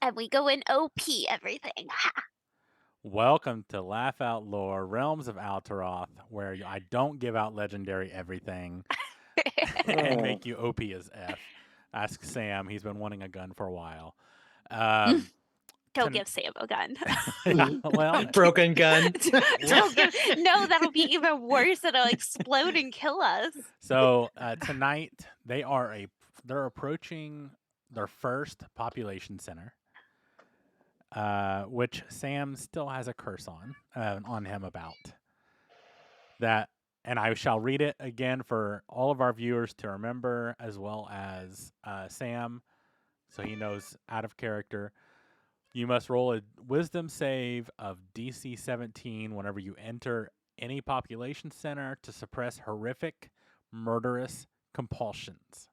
And we go in OP everything. Welcome to Laugh Out Lore, Realms of Alteroth, where I don't give out legendary everything and Oh, make you OP as F. Ask Sam; he's been wanting a gun for a while. Um, Don't give Sam a gun. yeah, well, Broken gun. Don't give. No, that'll be even worse. It'll explode and kill us. so tonight they're approaching their first population center, which Sam still has a curse on him about that. And I shall read it again for all of our viewers to remember, as well as Sam, so he knows out of character. You must roll a wisdom save of DC 17 whenever you enter any population center to suppress horrific, murderous compulsions.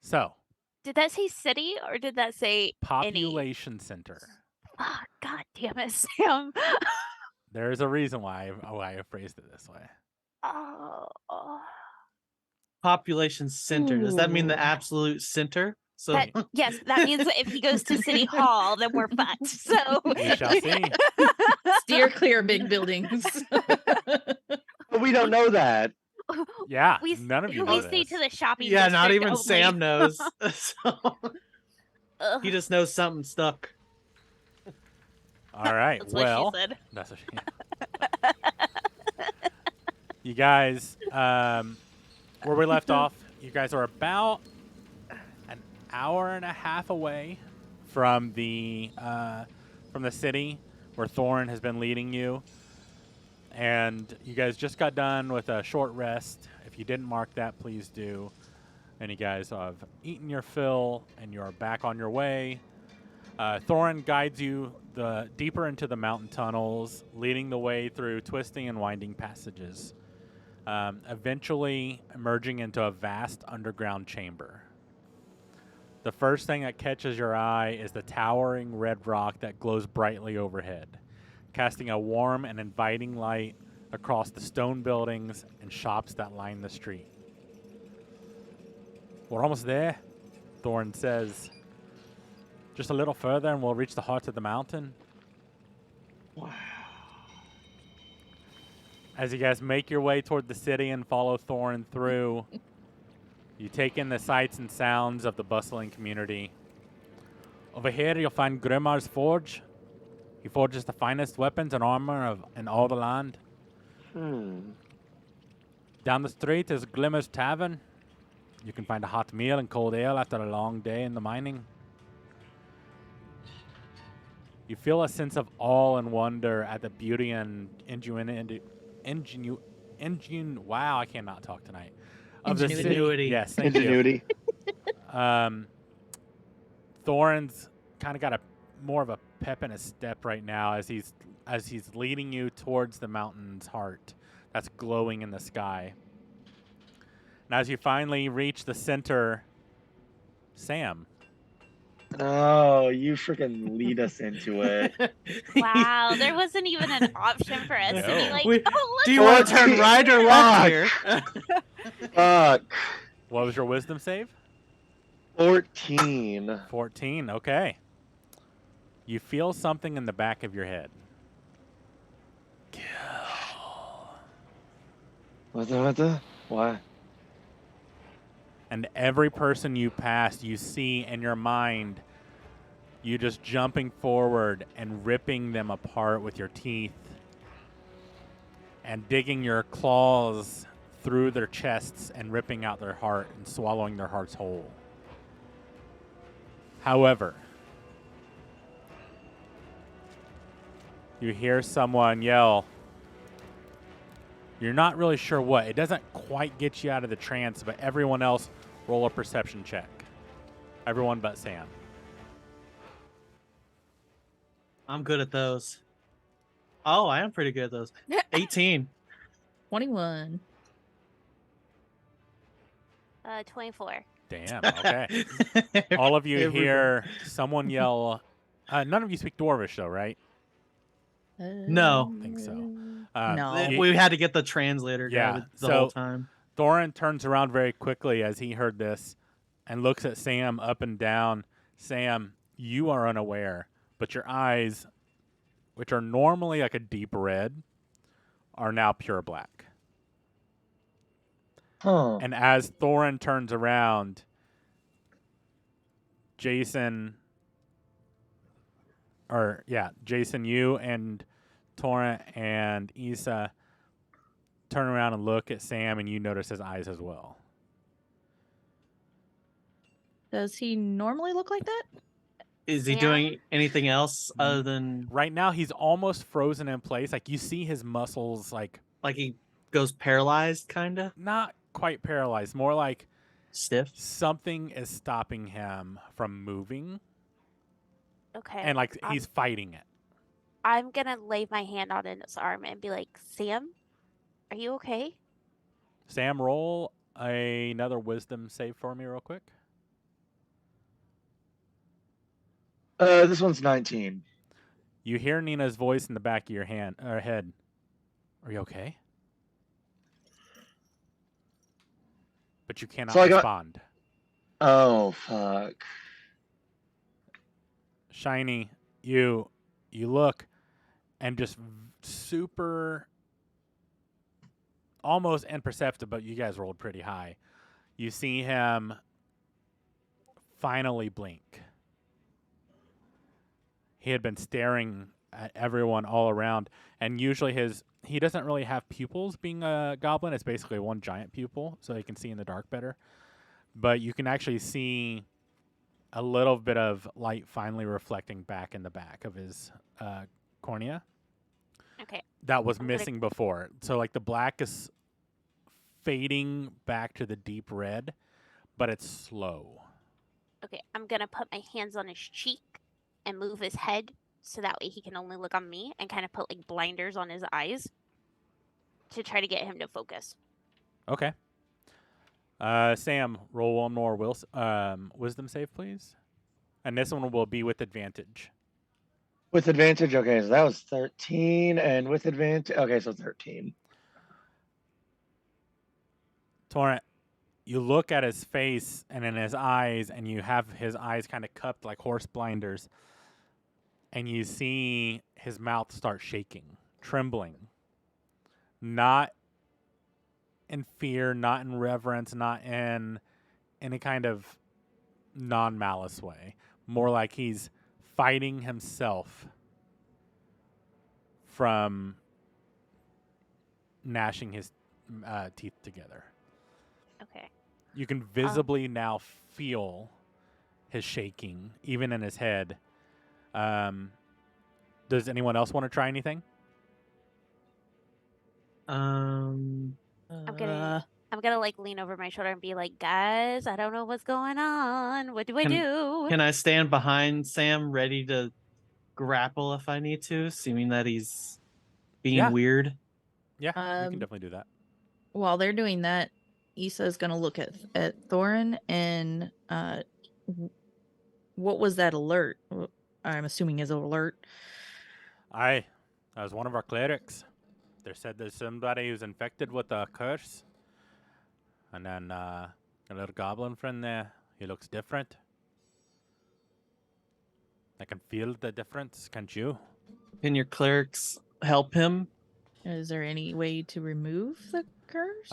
So, Did that say city or did that say any? population center. Oh, God damn it, Sam. There's a reason why I phrased it this way. Oh. Population center. Does that mean the Ooh. absolute center? So That, yes, that means that if he goes to City Hall, then we're fucked. So We shall see. Steer clear big buildings. but we don't know that. Yeah, we none of you we know stay this. to the shopping. yeah, not district even only. Sam knows. So, Ugh, he just knows something stuck. All right. that's Well, what she said. that's what she. You guys, where we left off, you guys are about an hour and a half away from the city where Thorin has been leading you, and you guys just got done with a short rest. If you didn't mark that, please do. And you guys have eaten your fill, and you're back on your way. Thorin guides you deeper into the mountain tunnels, leading the way through twisting and winding passages, eventually emerging into a vast underground chamber. The first thing that catches your eye is the towering red rock that glows brightly overhead, casting a warm and inviting light across the stone buildings and shops that line the street. We're almost there, Thorin says. Just a little further and we'll reach the heart of the mountain. Wow. As you guys make your way toward the city and follow Thorin through, you take in the sights and sounds of the bustling community. Over here you'll find Grimar's forge. He forges the finest weapons and armor in all the land. Down the street is Glimmer's Tavern. You can find a hot meal and cold ale after a long day in the mining. You feel a sense of awe and wonder at the beauty and wow, I cannot talk tonight. Of the city. Ingenuity. Yes, thank you. Ingenuity. Thorin's kind of got more of a pep in his step right now as he's leading you towards the mountain's heart that's glowing in the sky. And as you finally reach the center, Sam. Oh, you freaking lead us into it. Wow, there wasn't even an option for us to be No. like, We- oh, Do you let's want to turn right or left here? Fuck. What was your wisdom save? 14. 14. Okay. You feel something in the back of your head. What? And every person you pass, you see in your mind, you just jumping forward and ripping them apart with your teeth and digging your claws through their chests and ripping out their heart and swallowing their hearts whole. However, you hear someone yell. You're not really sure what. It doesn't quite get you out of the trance, but everyone else roll a perception check. Everyone but Sam. I'm good at those. Oh, I am pretty good at those. 18. 21. 24. Damn, okay. All of you hear someone yell. None of you speak Dwarvish, though, right? No. I think so. No. you- We had to get the translator Yeah, guy the so- whole time. Thorin turns around very quickly as he heard this. and looks at Sam up and down. Sam, you are unaware, but your eyes, which are normally like a deep red, are now pure black. Huh. And as Thorin turns around, Jason, you and Torrent and Issa turn around and look at Sam, and you notice his eyes as well. Does he normally look like that? Is he Sam? doing anything else other than Right now, he's almost frozen in place. Like, you see his muscles, like he goes paralyzed, kind of not quite paralyzed, more like stiff? something is stopping him from moving, Okay. and like he's fighting it. I'm gonna lay my hand on his arm and be like, Sam, are you okay? Sam, roll another wisdom save for me real quick. This one's 19. You hear Nina's voice in the back of your head. Are you okay? But you cannot So I got- respond. Oh, fuck. Shiny, you look and just super, almost imperceptible, but you guys rolled pretty high. You see him finally blink. He had been staring at everyone all around, and usually he doesn't really have pupils being a goblin. It's basically one giant pupil, so he can see in the dark better. But you can actually see a little bit of light finally reflecting back in the back of his cornea. Okay. That was I'm gonna- missing before. So like the black is fading back to the deep red, but it's slow. Okay, I'm gonna put my hands on his cheek and move his head so that way he can only look on me and kind of put like blinders on his eyes to try to get him to focus. Okay. Sam, roll one more wisdom save, please. And this one will be with advantage. With advantage, okay, so that was 13, and with advantage, okay, so 13. Torrent, you look at his face and in his eyes, and you have his eyes kind of cupped like horse blinders, and you see his mouth start shaking, trembling. Not in fear, not in reverence, not in any kind of non-malice way. More like he's fighting himself from gnashing his teeth together. Okay. You can visibly now feel his shaking, even in his head. Does anyone else want to try anything? I'm gonna like lean over my shoulder and be like, guys, I don't know what's going on. What do I do? Can I stand behind Sam, ready to grapple if I need to, seeming that he's being Yeah. weird? Yeah, you can Um, definitely do that. While they're doing that, Issa's gonna look at Thorin and what was that alert? I'm assuming is an alert. That was one of our clerics. They said there's somebody who's infected with a curse. And then a little goblin friend there, he looks different. I can feel the difference, can't you? Can your clerics help him? Is there any way to remove the curse?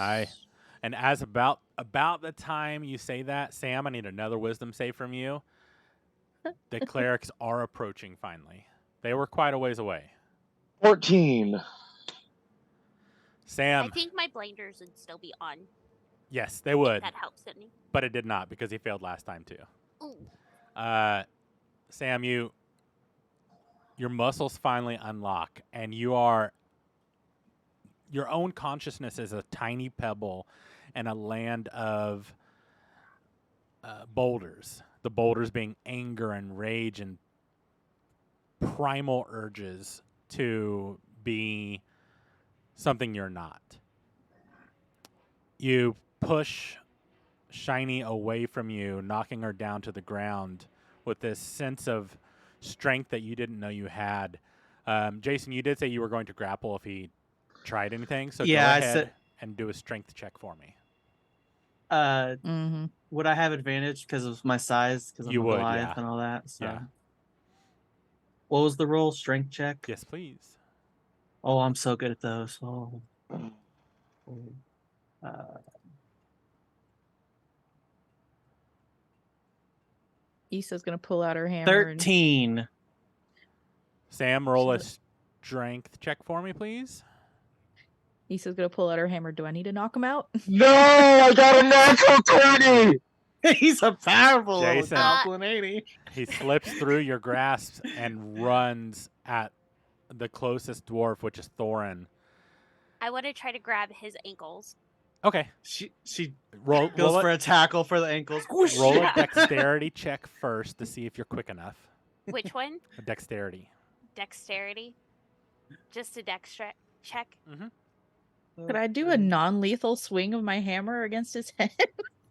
And as about the time you say that, Sam, I need another wisdom save from you. The clerics are approaching finally. They were quite a ways away. 14. Sam, I think my blinders would still be on. yes, they would, That helps, doesn't it? but it did not because he failed last time too. Ooh. Sam, your muscles finally unlock, and your own consciousness is a tiny pebble in a land of boulders. The boulders being anger and rage and primal urges to be something you're not. You push Shiny away from you, knocking her down to the ground with this sense of strength that you didn't know you had. Jason, you did say you were going to grapple if he tried anything, so Yeah, go I ahead said- and do a strength check for me. Mm-hmm. Would I have advantage because of my size? Because I'm You a would, Goliath yeah. and all that. So. Yeah. What was the roll? Strength check. Yes, please. Oh, I'm so good at those. Oh. Issa's gonna pull out her hammer. 13. Sam, roll a She's strength check for me, please. Issa's gonna pull out her hammer. Do I need to knock him out? No, I got a natural 20. He's a powerful little Jason. goblin, ain't he? He slips through your grasp and runs at the closest dwarf, which is Thorin. I want to try to grab his ankles. Okay. She Roll goes for a a tackle for the ankles. roll a dexterity check first to see if you're quick enough. Which one? A dexterity. Dexterity. Just a check. Could I do a non-lethal swing of my hammer against his head?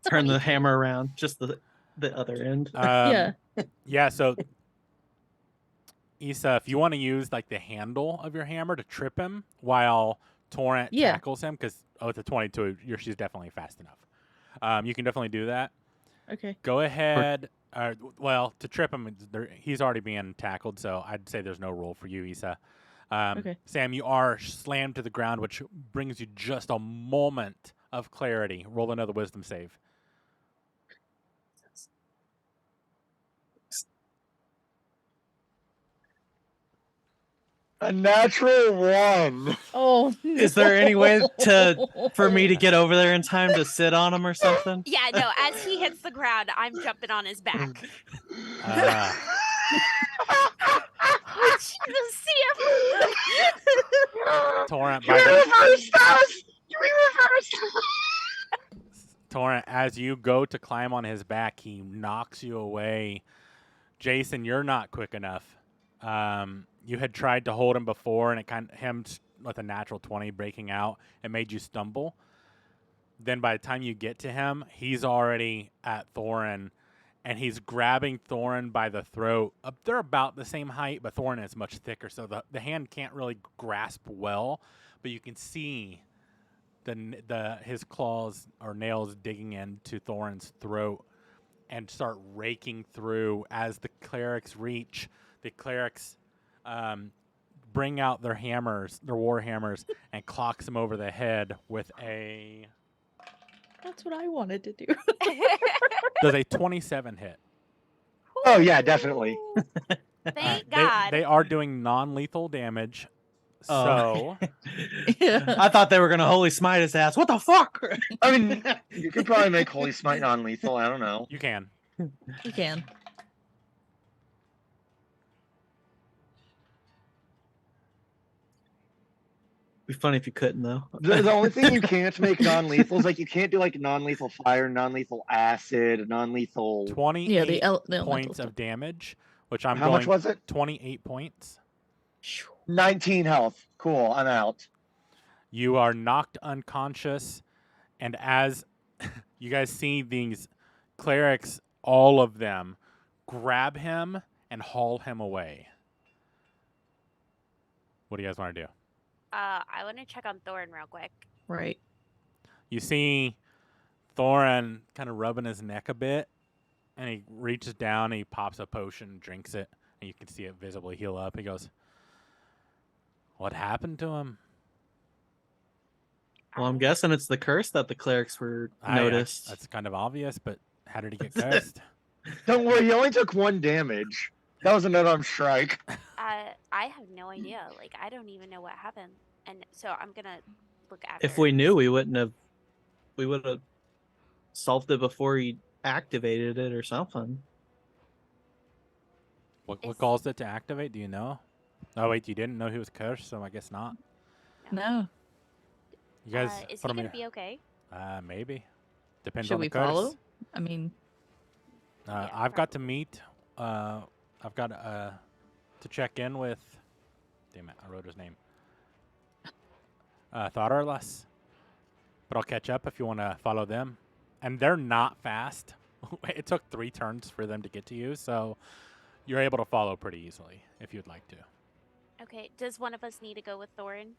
Turn the hammer around, just the other end. Yeah. Yeah, so Issa, if you want to use like the handle of your hammer to trip him while Torrent Yeah. tackles him, because with a 22, she's definitely fast enough. You can definitely do that. Okay. Go ahead. Well, to trip him, he's already being tackled, so I'd say there's no roll for you, Issa. Okay. Sam, you are slammed to the ground, which brings you just a moment of clarity. Roll another wisdom save. A natural 1. Oh, Is there any way for me to get over there in time to sit on him or something? Yeah, no, as he hits the ground, I'm jumping on his back. Oh, Jesus, Sam! Torrent, Can we reverse those? Can we reverse? Torrent, as you go to climb on his back, he knocks you away. Jason, you're not quick enough. You had tried to hold him before, and him with a natural 20 breaking out, it made you stumble. Then by the time you get to him, he's already at Thorin, and he's grabbing Thorin by the throat. They're about the same height, but Thorin is much thicker, so the hand can't really grasp well, but you can see his claws or nails digging into Thorin's throat and start raking through. As the clerics reach, the clerics bring out their hammers, their war hammers, and clocks him over the head with a... That's what I wanted to do. Does a 27 hit? Oh yeah, definitely. Thank God. They are doing non-lethal damage. Oh. So Yeah. I thought they were gonna holy smite his ass. What the fuck? I mean, you could probably make Holy Smite non-lethal. I don't know. you can. You can. Be funny if you couldn't though. The only thing you can't make non-lethal is like you can't do like non-lethal fire, non-lethal acid, non-lethal. 28 Yeah, the elemental points stuff. of damage, which I'm How going... much was it? 28 points. 19 health. Cool. I'm out. You are knocked unconscious, and as you guys see these clerics, all of them, grab him and haul him away. What do you guys want to do? I want to check on Thorin real quick. Right. You see Thorin kind of rubbing his neck a bit, and he reaches down and he pops a potion, drinks it, and you can see it visibly heal up. He goes, "What happened to him?" Well, I'm guessing it's the curse that the clerics were noticed. That's kind of obvious, but how did he get cursed? Don't worry. He only took 1 damage. That was an unarmed strike. I have no idea. Like, I don't even know what happened. And so I'm going to look after If we knew, we would have solved it before he activated it or something. What caused it to activate? Do you know? Oh wait, you didn't know he was cursed, so I guess not. No. You guys, Is he going to be okay? maybe. Depends Should on the we curse. follow? I mean, Yeah, I've got to meet. I've got to check in with. Damn it! I wrote his name. Thoughterless. But I'll catch up if you want to follow them. And they're not fast. It took 3 turns for them to get to you, so you're able to follow pretty easily if you'd like to. Okay. Does one of us need to go with Thorin?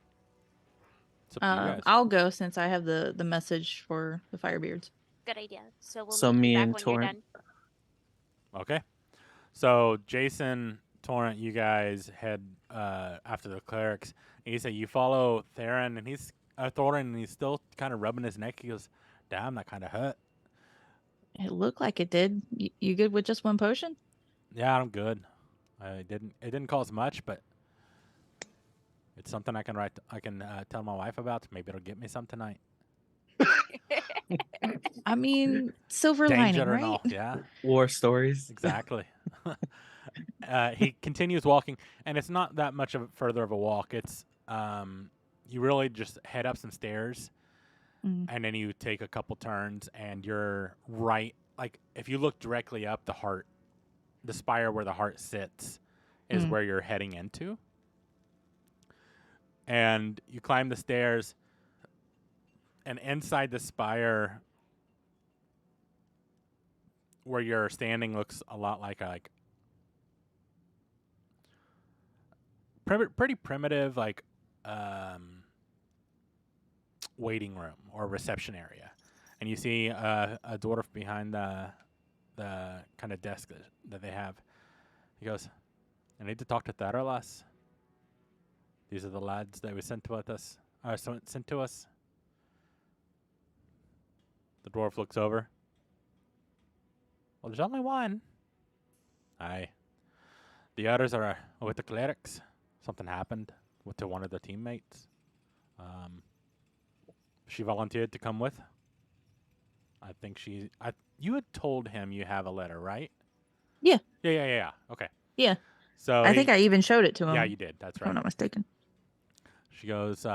It's up to you guys. I'll go since I have the message for the Firebeards. Good idea. So we'll So meet you me back and when you're Torrent. done. Okay. So Jason, Torrent, you guys head after the clerics. And you say you follow Theron, and he's Thorin, and he's still kind of rubbing his neck. He goes, "Damn, that kind of hurt." It looked like it did. You good with just one potion? Yeah, I'm good. It didn't cause much, but it's something I can write. I can tell my wife about. Maybe it'll get me some tonight. I mean, silver Danger lining, or right? no? Yeah, War stories. exactly. He continues walking, and it's not that much of further of a walk. It's you really just head up some stairs, Mm. and then you take a couple turns, and you're right. Like if you look directly up, the spire where the heart sits, is Mm. where you're heading into. And you climb the stairs, and inside the spire, where you're standing, looks a lot like pretty primitive, like waiting room or reception area. And you see a dwarf behind the kind of desk that they have. He goes, "I need to talk to Theralas. These are the lads that were sent to us. Sent to us." The dwarf looks over. "Well, there's only one." "Aye. The others are with the clerics. Something happened to one of their teammates. She volunteered to come with. I think you had told him you have a letter, right?" Yeah. Yeah. Okay. Yeah. So I think I even showed it to him. Yeah, you did. That's if I'm right. not mistaken. She goes,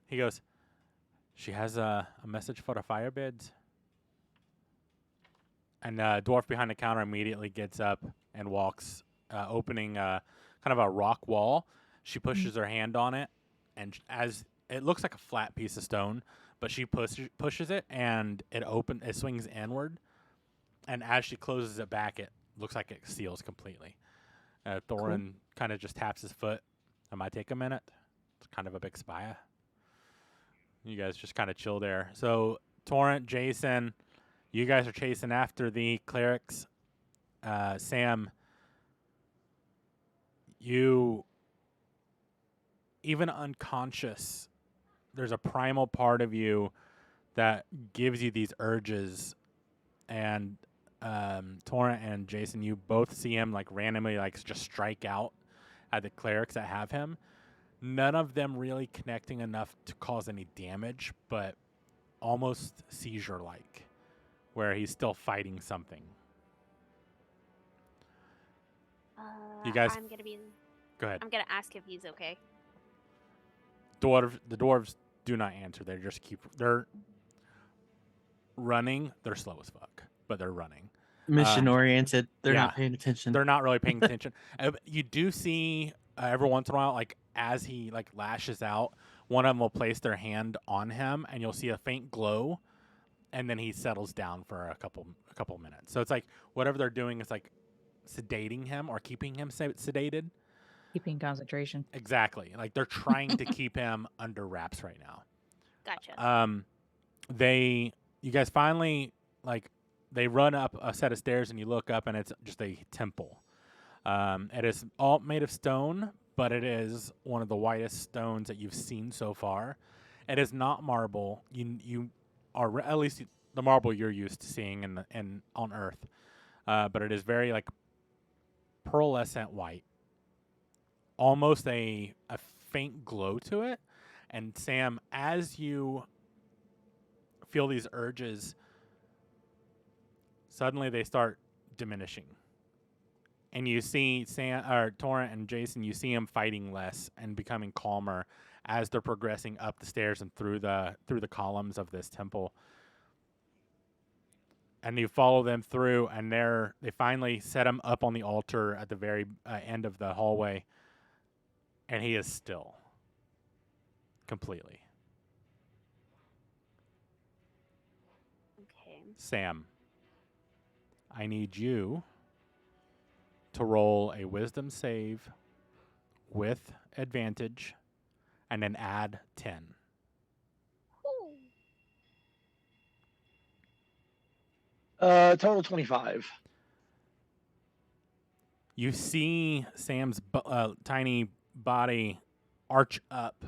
he goes, "She has a message for the firebeds." And the dwarf behind the counter immediately gets up and walks, opening kind of a rock wall. She pushes her hand on it, and as it looks like a flat piece of stone, but she pushes it, and it swings inward. And as she closes it back, it looks like it seals completely. Thorin kind of just taps his foot. "It might take a minute. It's kind of a big spire." You guys just kind of chill there. So Torrent, Jason, you guys are chasing after the clerics. Sam, you, even unconscious, there's a primal part of you that gives you these urges. And Torrent and Jason, you both see him like randomly like just strike out at the clerics that have him. None of them really connecting enough to cause any damage, but almost seizure-like, where he's still fighting something. You guys, I'm gonna be. go ahead. I'm gonna ask if he's okay. The dwarves do not answer. They're running. They're slow as fuck, but they're running. Mission oriented. They're yeah. not paying attention. They're not really paying attention. You do see every once in a while, like as he like lashes out, one of them will place their hand on him, and you'll see a faint glow, and then he settles down for a couple minutes. So it's like whatever they're doing is like sedating him or keeping him sedated. Keeping concentration. Exactly. Like they're trying to keep him under wraps right now. Gotcha. You guys finally they run up a set of stairs, and you look up, and it's just a temple. It is all made of stone, but it is one of the whitest stones that you've seen so far. It is not marble. You are at least the marble you're used to seeing in on Earth, but it is very like pearlescent white, almost a faint glow to it. And Sam, as you feel these urges, suddenly they start diminishing. And you see Torrent and Jason, you see them fighting less and becoming calmer as they're progressing up the stairs and through the columns of this temple. And you follow them through, and they finally set him up on the altar at the very end of the hallway, and he is still completely. Okay. Sam, I need you to roll a wisdom save with advantage and then add 10. Ooh. Total 25. You see Sam's tiny body arch up.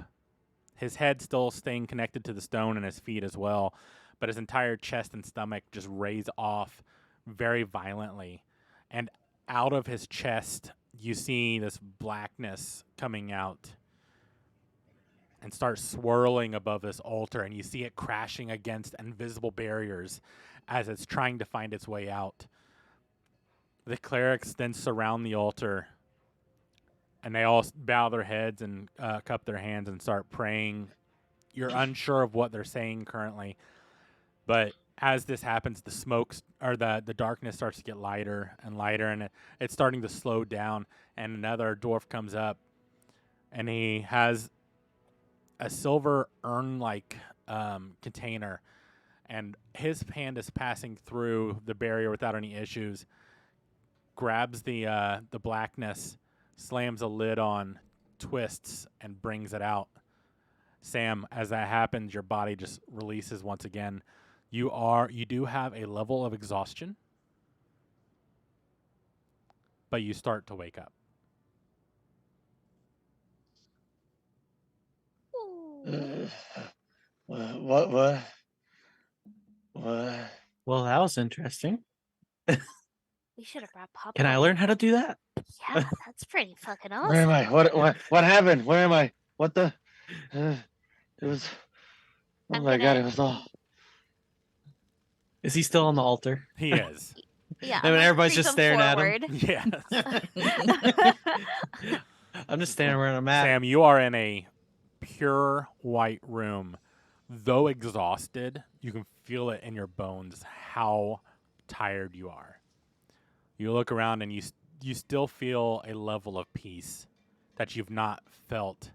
His head still staying connected to the stone and his feet as well, but his entire chest and stomach just raise off very violently. And out of his chest, you see this blackness coming out and start swirling above this altar, and you see it crashing against invisible barriers as it's trying to find its way out. The clerics then surround the altar, and they all bow their heads and cup their hands and start praying. You're unsure of what they're saying currently, but as this happens, the smokes or the darkness starts to get lighter and lighter, and it's starting to slow down. And another dwarf comes up, and he has a silver urn-like container, and his hand is passing through the barrier without any issues. Grabs the blackness, slams a lid on, twists, and brings it out. Sam, as that happens, your body just releases once again. You do have a level of exhaustion, but you start to wake up. What? Well, that was interesting. We should have brought Papa. Can I learn how to do that? Yeah, that's pretty fucking awesome. Where am I? What happened? Where am I? What the? It was. Oh I'm my god! gonna- It was all. Is he still on the altar? He is. Yeah, I mean, I'm gonna everybody's creep just him staring at him. forward. Yes. I'm just standing where I'm at. Sam, you are in a pure white room. Though exhausted, you can feel it in your bones how tired you are. You look around and you still feel a level of peace that you've not felt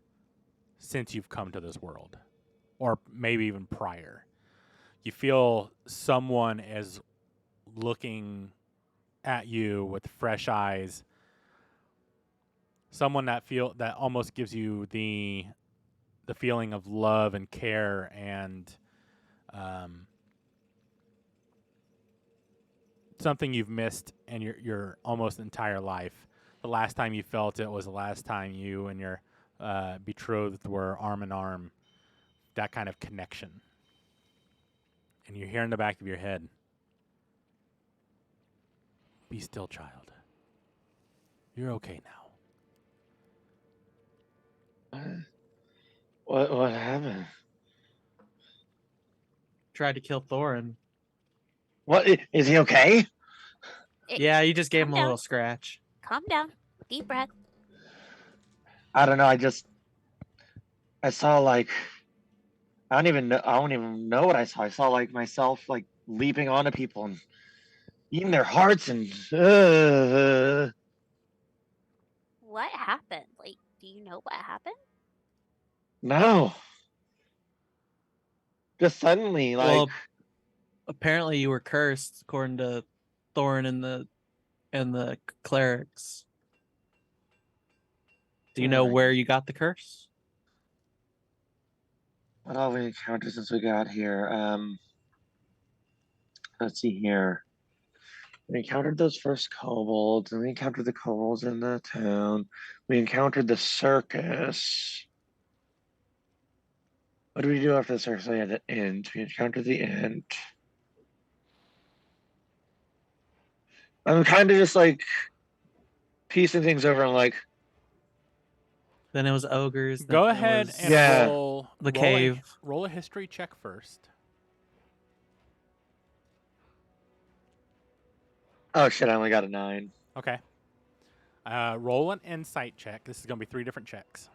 since you've come to this world, or maybe even prior. You feel someone is looking at you with fresh eyes. Someone that almost gives you the feeling of love and care and something you've missed in your almost entire life. The last time you felt it was the last time you and your betrothed were arm in arm. That kind of connection. And you hear in the back of your head, "Be still, child. You're okay now." What happened? Tried to kill Thorin. What is he okay? Yeah, you just gave him Calm a down. little scratch. Calm down. Deep breath. I don't know. I saw like I don't even know what I saw. I saw like myself like leaping onto people and eating their hearts and What happened? Like, do you know what happened? no. Just suddenly like Well, apparently you were cursed, according to Thorin and the clerics. Do you know where you got the curse? what all we encountered since we got here. Let's see here. We encountered those first kobolds, and we encountered the kobolds in the town. We encountered the circus. What did we do after the circus? We had the ant. We encountered the ant. I'm kind of just like piecing things over. I'm like, Then it was ogres. then Go it ahead was and Yeah. roll the cave. Roll a history check first. oh shit, I only got a 9. Okay. Roll an insight check. This is going to be 3 different checks.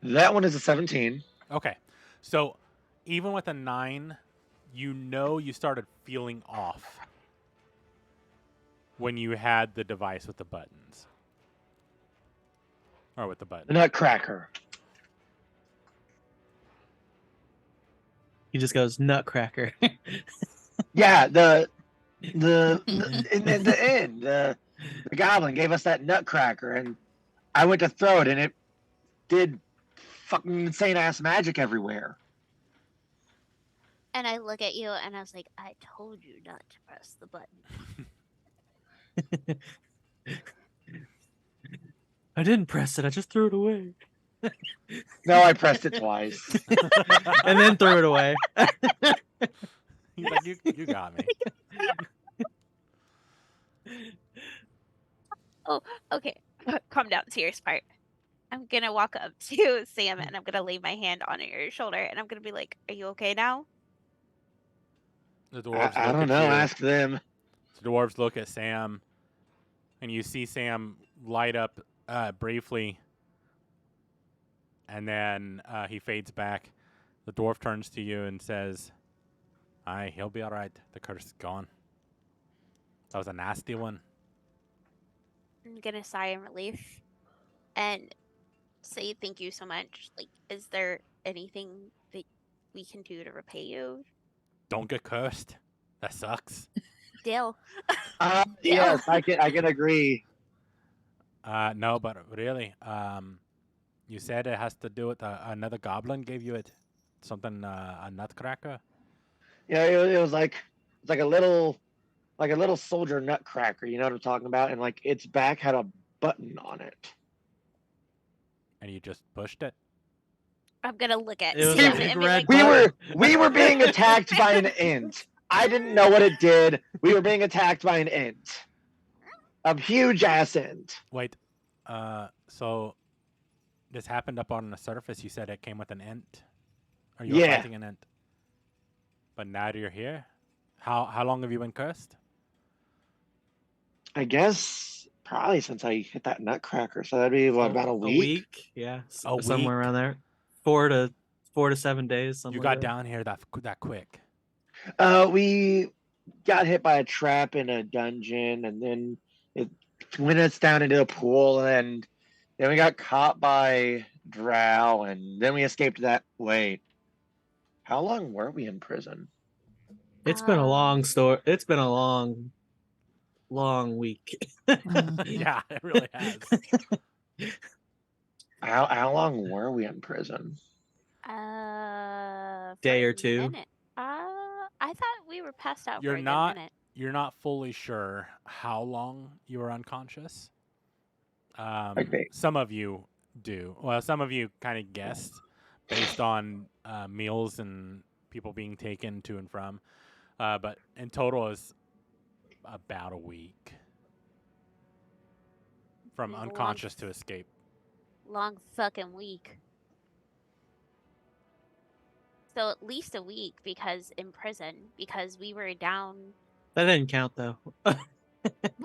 That one is a 17. Okay. So even with a 9, you know you started feeling off when you had the device with the buttons. Or with the button. The Nutcracker. He just goes nutcracker. Yeah, in the end, the goblin gave us that Nutcracker, and I went to throw it, and it did fucking insane ass magic everywhere. And I look at you and I was like, I told you not to press the button. I didn't press it. I just threw it away. No, I pressed it twice. And then threw it away. He's like, you got me. Oh, okay. Calm down. Serious part. I'm gonna walk up to Sam and I'm gonna lay my hand on your shoulder and I'm gonna be like, "Are you okay now?" The dwarves I look don't at know. you. Ask them. The dwarves look at Sam, and you see Sam light up briefly, and then he fades back. The dwarf turns to you and says, "Aye, he'll be all right. The curse is gone. That was a nasty one." I'm gonna sigh in relief and say thank you so much. Like, is there anything that we can do to repay you? Don't get cursed. That sucks. Deal. Yes, I can agree. No, but really, you said it has to do with another goblin gave you it. Something, a nutcracker? Yeah, it was like it's like a little soldier nutcracker. You know what I'm talking about? And like its back had a button on it. And you just pushed it? I'm gonna look at It was Sam a big and be red like, We were being attacked by an ant. I didn't know what it did. We were being attacked by an ant. A huge ass ant. Wait, so this happened up on the surface. You said it came with an ent? Or you were Yeah. fighting an ent? But now you're here? How long have you been cursed? I guess probably since I hit that nutcracker. So that'd be what, about a week? Yeah, A somewhere week? around there. 4 to 7 days. Something You like got that. down here that quick. We got hit by a trap in a dungeon, and then it went us down into a pool, and then we got caught by drow, and then we escaped that. Wait, how long were we in prison? It's been a long Um, story. It's been a long week. Yeah, it really has. How long were we in prison? for Day a or two. minute. I thought we were passed out for You're a good not minute. you're not fully sure how long you were unconscious. Okay. Some of you do. Well, some of you kind of guessed based on meals and people being taken to and from. But in total, is about a week from Long unconscious to escape. Long fucking week. So at least a week because in prison, because we were down. That didn't count though.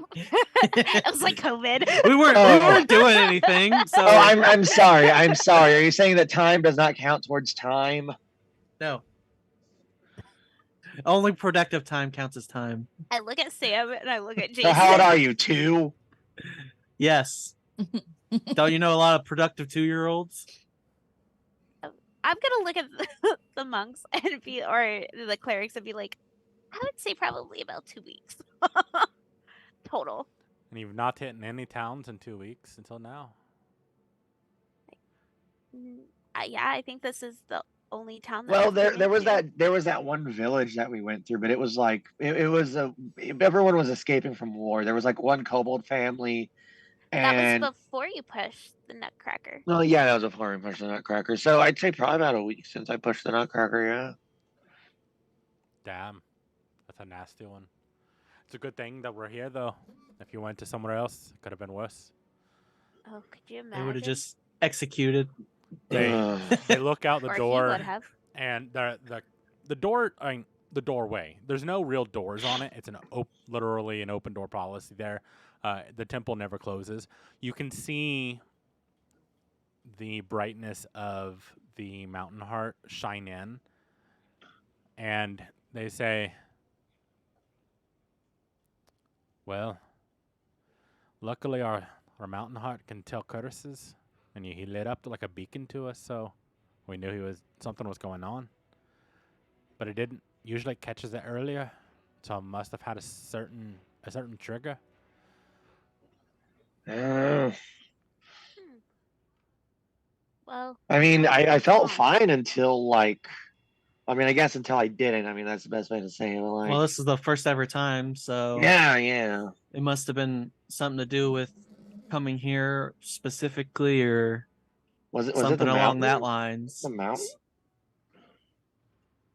It was like COVID. we weren't doing anything. So Oh, I'm sorry. I'm sorry. Are you saying that time does not count towards time? no. Only productive time counts as time. I look at Sam and I look at So Jason. how old are you? 2? Yes. Don't you know a lot of productive 2-year-olds? I'm gonna look at the monks and be, or the clerics and be like, I would say probably about 2 weeks total. And you've not hit in any towns in 2 weeks until now. Yeah, I think this is the only town that Well, we've been there was into. that one village that we went through, but it was like it was everyone was escaping from war. There was like one kobold family, That was and before you pushed the nutcracker. well, yeah, that was before I pushed the nutcracker. So I'd say probably about a week since I pushed the nutcracker. Yeah. Damn, that's a nasty one. It's a good thing that we're here, though. If you went to somewhere else, it could have been worse. Oh, could you They would have imagine? just executed. They look out the Or he door, would have. and the door. I mean, the doorway. There's no real doors on it. It's literally an open door policy there. The temple never closes. You can see the brightness of the mountain heart shine in, and they say, well, luckily our mountain heart can tell curses, and he lit up like a beacon to us, so we knew something was going on. But it didn't. Usually it catches it earlier, so it must have had a certain trigger. Well, I mean, I felt fine. fine until like I mean, I guess until I didn't. I mean, that's the best way to say it. But like, Well, this is the first ever time, so yeah. it must have been something to do with coming here specifically, or Was it something the along mountain? that lines. The mountain?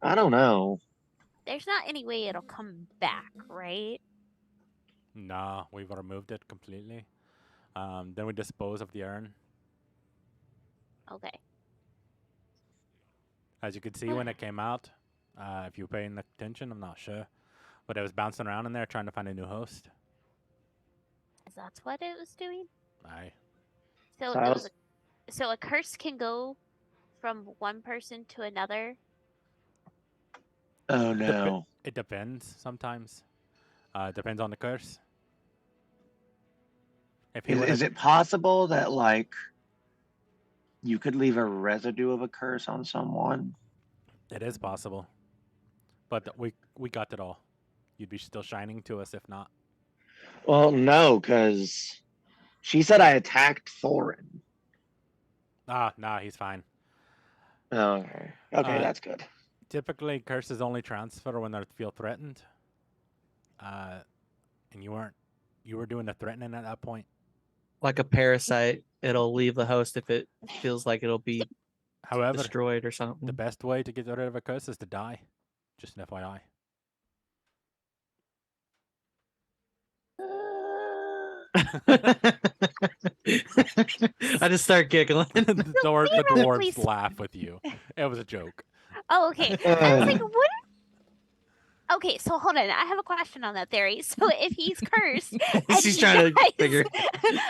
I don't know. There's not any way it'll come back, right? Nah, we've removed it completely. Then we dispose of the urn. Okay. As you could see when it came out, if you were paying attention, I'm not sure, but it was bouncing around in there trying to find a new host. That's what it was doing. Aye. So So it I was. So a curse can go from one person to another. Oh no. It depends sometimes. Depends on the curse. If he Is it possible that like you could leave a residue of a curse on someone? It is possible, but we got it all. You'd be still shining to us if not. Well, no, because she said I attacked Thorin. Nah, he's fine. Oh, okay. Okay, Uh, that's good. Typically, curses only transfer when they feel threatened. And you were doing the threatening at that point. Like a parasite, it'll leave the host if it feels like it'll be However, destroyed or something. the best way to get rid of a curse is to die. Just an FYI. I just start giggling. the dwarves please. laugh with you. It was a joke. Oh, okay. I was like, what? Okay, so hold on. I have a question on that theory. So if he's cursed, and She's he trying to dies, figure.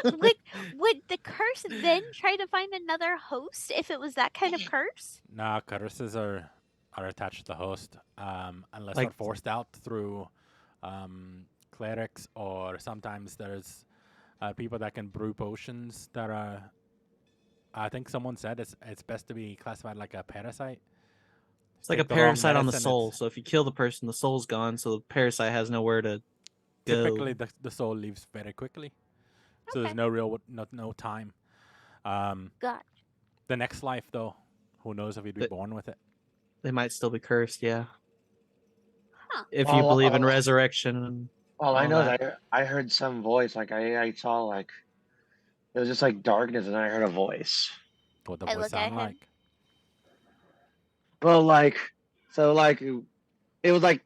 would the curse then try to find another host if it was that kind of curse? Nah, curses are attached to the host, unless they're Like- forced out through clerics, or sometimes there's people that can brew potions that are. I think someone said it's best to be classified like a parasite. It's like a Take the wrong parasite on the medicine, soul. it's- So if you kill the person, the soul's gone. So the parasite has nowhere to go. Typically, the soul leaves very quickly, so there's Okay. no real no time. Gotcha. The next life, though, who knows if you'd be But- born with it? They might still be cursed. Yeah. Huh. If you All- believe in all- resurrection. And All I all know that. is I heard some voice. Like I saw like it was just like darkness, and then I heard a voice. What the I voice look at sound him. like? Well, it was like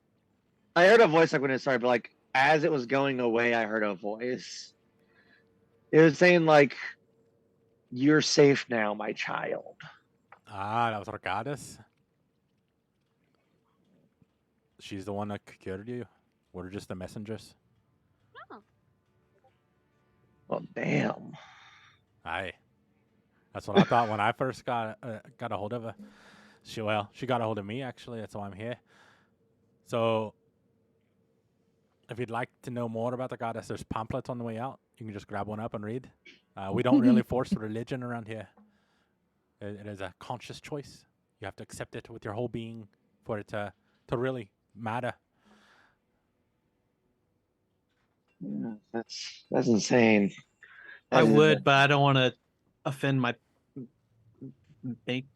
I heard a voice like when it started, but like as it was going away, I heard a voice. It was saying like, "You're safe now, my child." That was our goddess. She's the one that cured you. We're just the messengers. Well, damn. Aye. That's what I thought when I first got a hold of her. She got a hold of me, actually. That's why I'm here. So, if you'd like to know more about the goddess, there's pamphlets on the way out. You can just grab one up and read. We don't really force religion around here. It is a conscious choice. You have to accept it with your whole being for it to really matter. Yeah, that's insane. I That is- would, but I don't want to offend my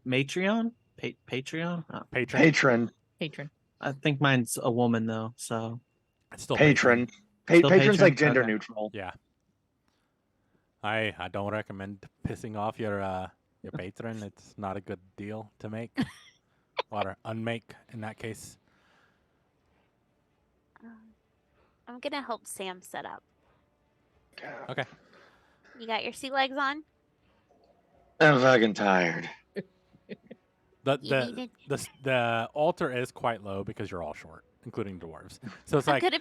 Matreon. Patreon. Patron. Patron. Patron. I think mine's a woman though. So It's still Patron. Still Patron's like patron? gender Okay. neutral. Yeah. I don't recommend pissing off your patron. It's not a good deal to make. Or unmake in that case. I'm gonna help Sam set up. Okay. You got your sea legs on? I'm fucking tired. The altar is quite low because you're all short, including dwarves. So it's I'm like gonna.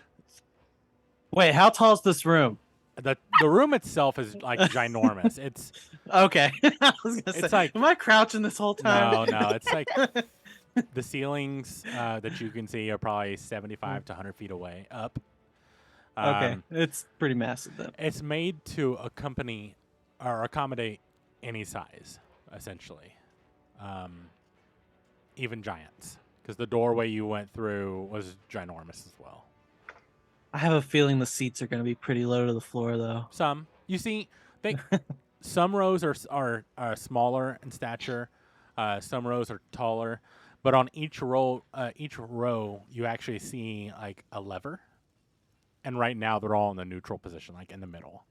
wait, how tall is this room? the room itself is like ginormous. It's Okay, I was gonna It's say, like- am I crouching this whole time? no, it's like the ceilings that you can see are probably 75 to 100 feet away up. Okay, it's pretty massive then. It's made to accommodate any size, essentially, even giants, because the doorway you went through was ginormous as well. I have a feeling the seats are going to be pretty low to the floor, though. Some you see, some rows are smaller in stature, some rows are taller, But on each row, you actually see like a lever, and right now they're all in the neutral position, like in the middle.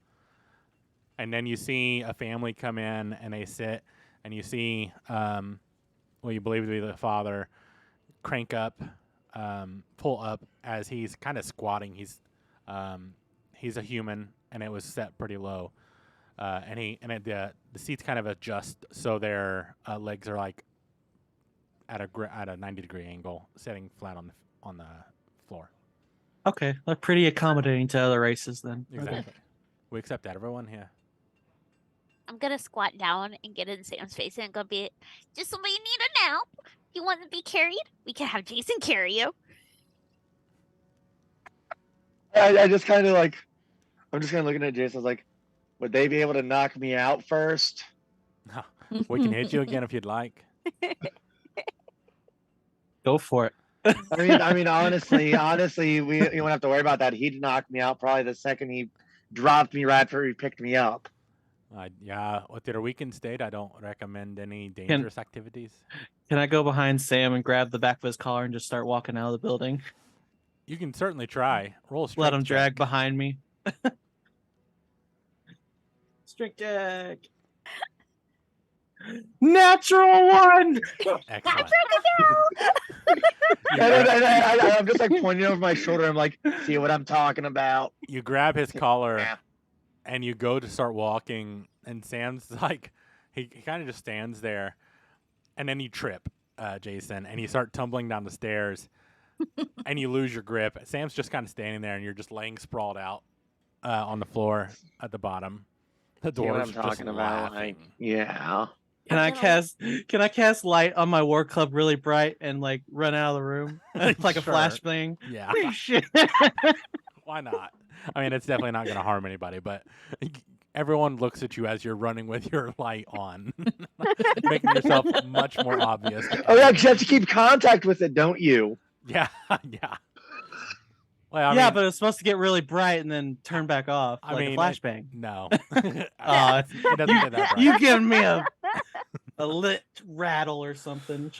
And then you see a family come in and they sit, and you see what you believe to be the father crank up, pull up as he's kind of squatting. He's a human, and it was set pretty low, the seats kind of adjust so their legs are like at a 90-degree angle, sitting flat on the floor. Okay, they're pretty accommodating to other races then. Exactly. Okay. We accept everyone here. I'm gonna squat down and get in Sam's face and go be just somebody need a nap. You want to be carried? We can have Jason carry you. I just kind of like, I'm just kind of looking at Jason. I was like, would they be able to knock me out first? We can hit you again if you'd like. Go for it. I mean, honestly, we you won't have to worry about that. He'd knock me out probably the second he dropped me right after he picked me up. Yeah, with your weakened state, I don't recommend any dangerous activities. Can I go behind Sam and grab the back of his collar and just start walking out of the building? You can certainly try. Roll a strength Let him drag check. behind me. Strength check. Natural 1. Excellent. I'm just like pointing over my shoulder. I'm like, see what I'm talking about. You grab his collar Yeah. and you go to start walking, and Sam's like, he kind of just stands there, and then you trip, Jason, and you start tumbling down the stairs, and you lose your grip. Sam's just kind of standing there, and you're just laying sprawled out on the floor at the bottom. The See what door's I'm just talking about? laughing. Like, yeah. Can I cast light on my war club really bright and like run out of the room like a Sure. flashbang? Yeah. Shit. Why not? I mean, it's definitely not going to harm anybody, but everyone looks at you as you're running with your light on, making yourself much more obvious. Oh yeah, 'cause you have to keep contact with it, don't you? Yeah, yeah. Well, I yeah, mean, but it's supposed to get really bright and then turn back off I like mean, a flashbang. no. It It doesn't get that bright. You giving me a lit rattle or something?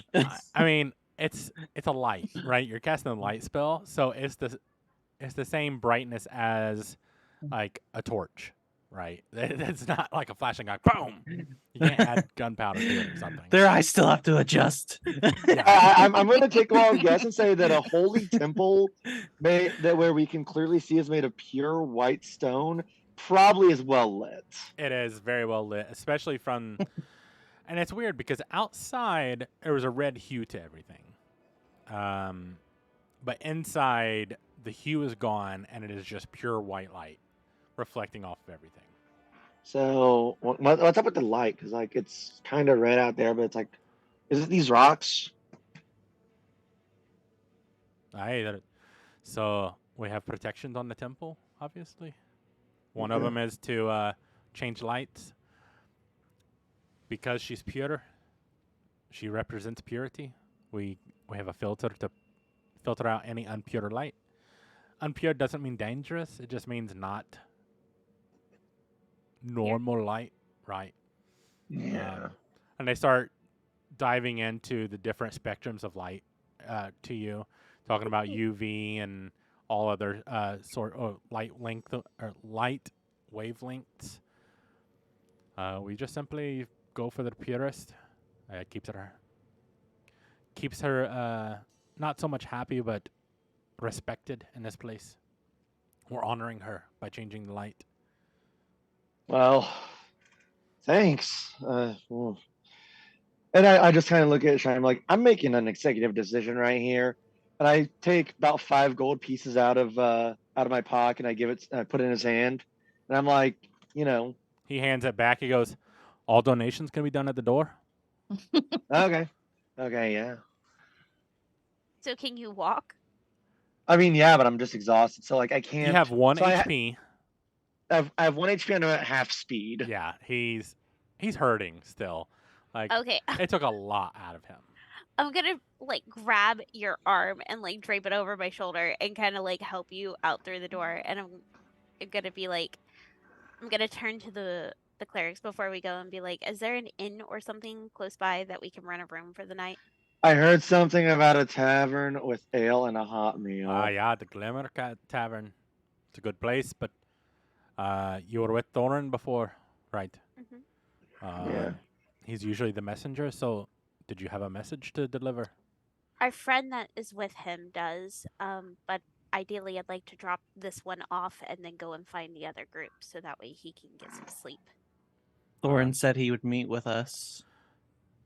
I mean, it's a light, right? You're casting a light spell, so it's the same brightness as like a torch, right? It's not like a flashing like boom. You can't add gunpowder to it or something. Their eyes still have to adjust. Yeah. I'm going to take a wild guess and say that a holy temple that where we can clearly see is made of pure white stone probably is well lit. It is very well lit, especially from, and it's weird because outside there was a red hue to everything, but inside the hue is gone and it is just pure white light reflecting off of everything. So what's up with the light? Because like it's kind of red out there, but it's like, is it these rocks? So we have protections on the temple, obviously. One of Okay. them is to change lights. Because she's pure, she represents purity. We have a filter to filter out any impure light. Unpure doesn't mean dangerous. It just means not normal light, right? Yeah. And they start diving into the different spectrums of light to you, talking about UV and all other sort of light length or light wavelengths. We just simply go for the purest. It keeps her not so much happy, but respected in this place. We're honoring her by changing the light. Well, thanks. And I just kind of look at Shine. I'm like, I'm making an executive decision right here, and I take about 5 gold pieces out of my pocket, and I put it in his hand, and I'm like, He hands it back. He goes, "All donations can be done at the door." okay, yeah. So can you walk? I mean, yeah, but I'm just exhausted, so like I can't. You have 1 so HP. I have 1 HP and I'm at half speed. Yeah, he's hurting still. Like Okay, it took a lot out of him. I'm gonna like grab your arm and like drape it over my shoulder and kind of like help you out through the door. And I'm gonna be like, I'm gonna turn to the clerics before we go and be like, is there an inn or something close by that we can rent a room for the night? I heard something about a tavern with ale and a hot meal. Yeah, the Glimmer Tavern. It's a good place, but you were with Thorin before, right? Mhm. Yeah. He's usually the messenger, so did you have a message to deliver? Our friend that is with him does, but ideally I'd like to drop this one off and then go and find the other group so that way he can get some sleep. Thorin said he would meet with us.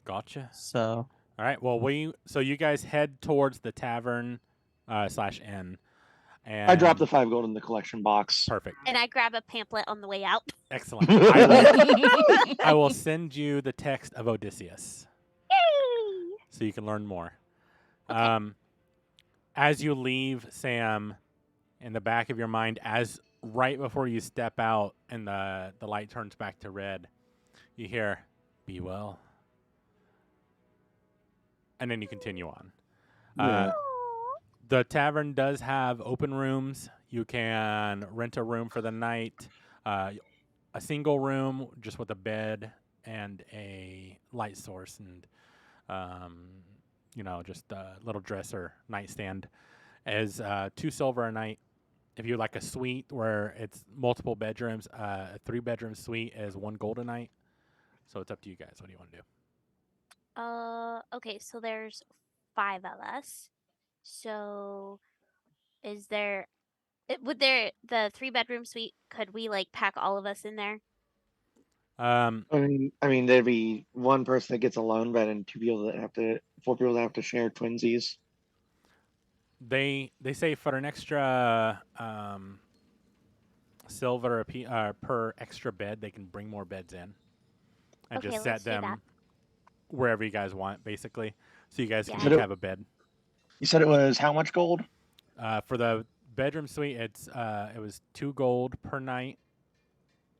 Gotcha. So All right. Well, so you guys head towards the tavern / inn, and I dropped the 5 gold in the collection box. perfect. And I grab a pamphlet on the way out. Excellent. I will send you the text of Odysseus Yay! so you can learn more. Okay. As you leave, Sam, in the back of your mind, as right before you step out and the light turns back to red, you hear, "Be well." And then you continue on. Yeah. The tavern does have open rooms. You can rent a room for the night, a single room just with a bed and a light source and, just a little dresser nightstand is 2 silver a night. If you like a suite where it's multiple bedrooms, a 3-bedroom suite is 1 gold a night. So it's up to you guys. What do you want to do? Okay, so there's 5 of us. So would there the 3-bedroom suite, could we like pack all of us in there? I mean, there'd be one person that gets a lone bed and 4 people that have to share twinsies. They say for an extra silver per extra bed, they can bring more beds in and Okay, just let's set do that. them wherever you guys want, basically. So you guys can Yeah. each have a bed. You said it was how much gold? For the bedroom suite, it was 2 gold per night,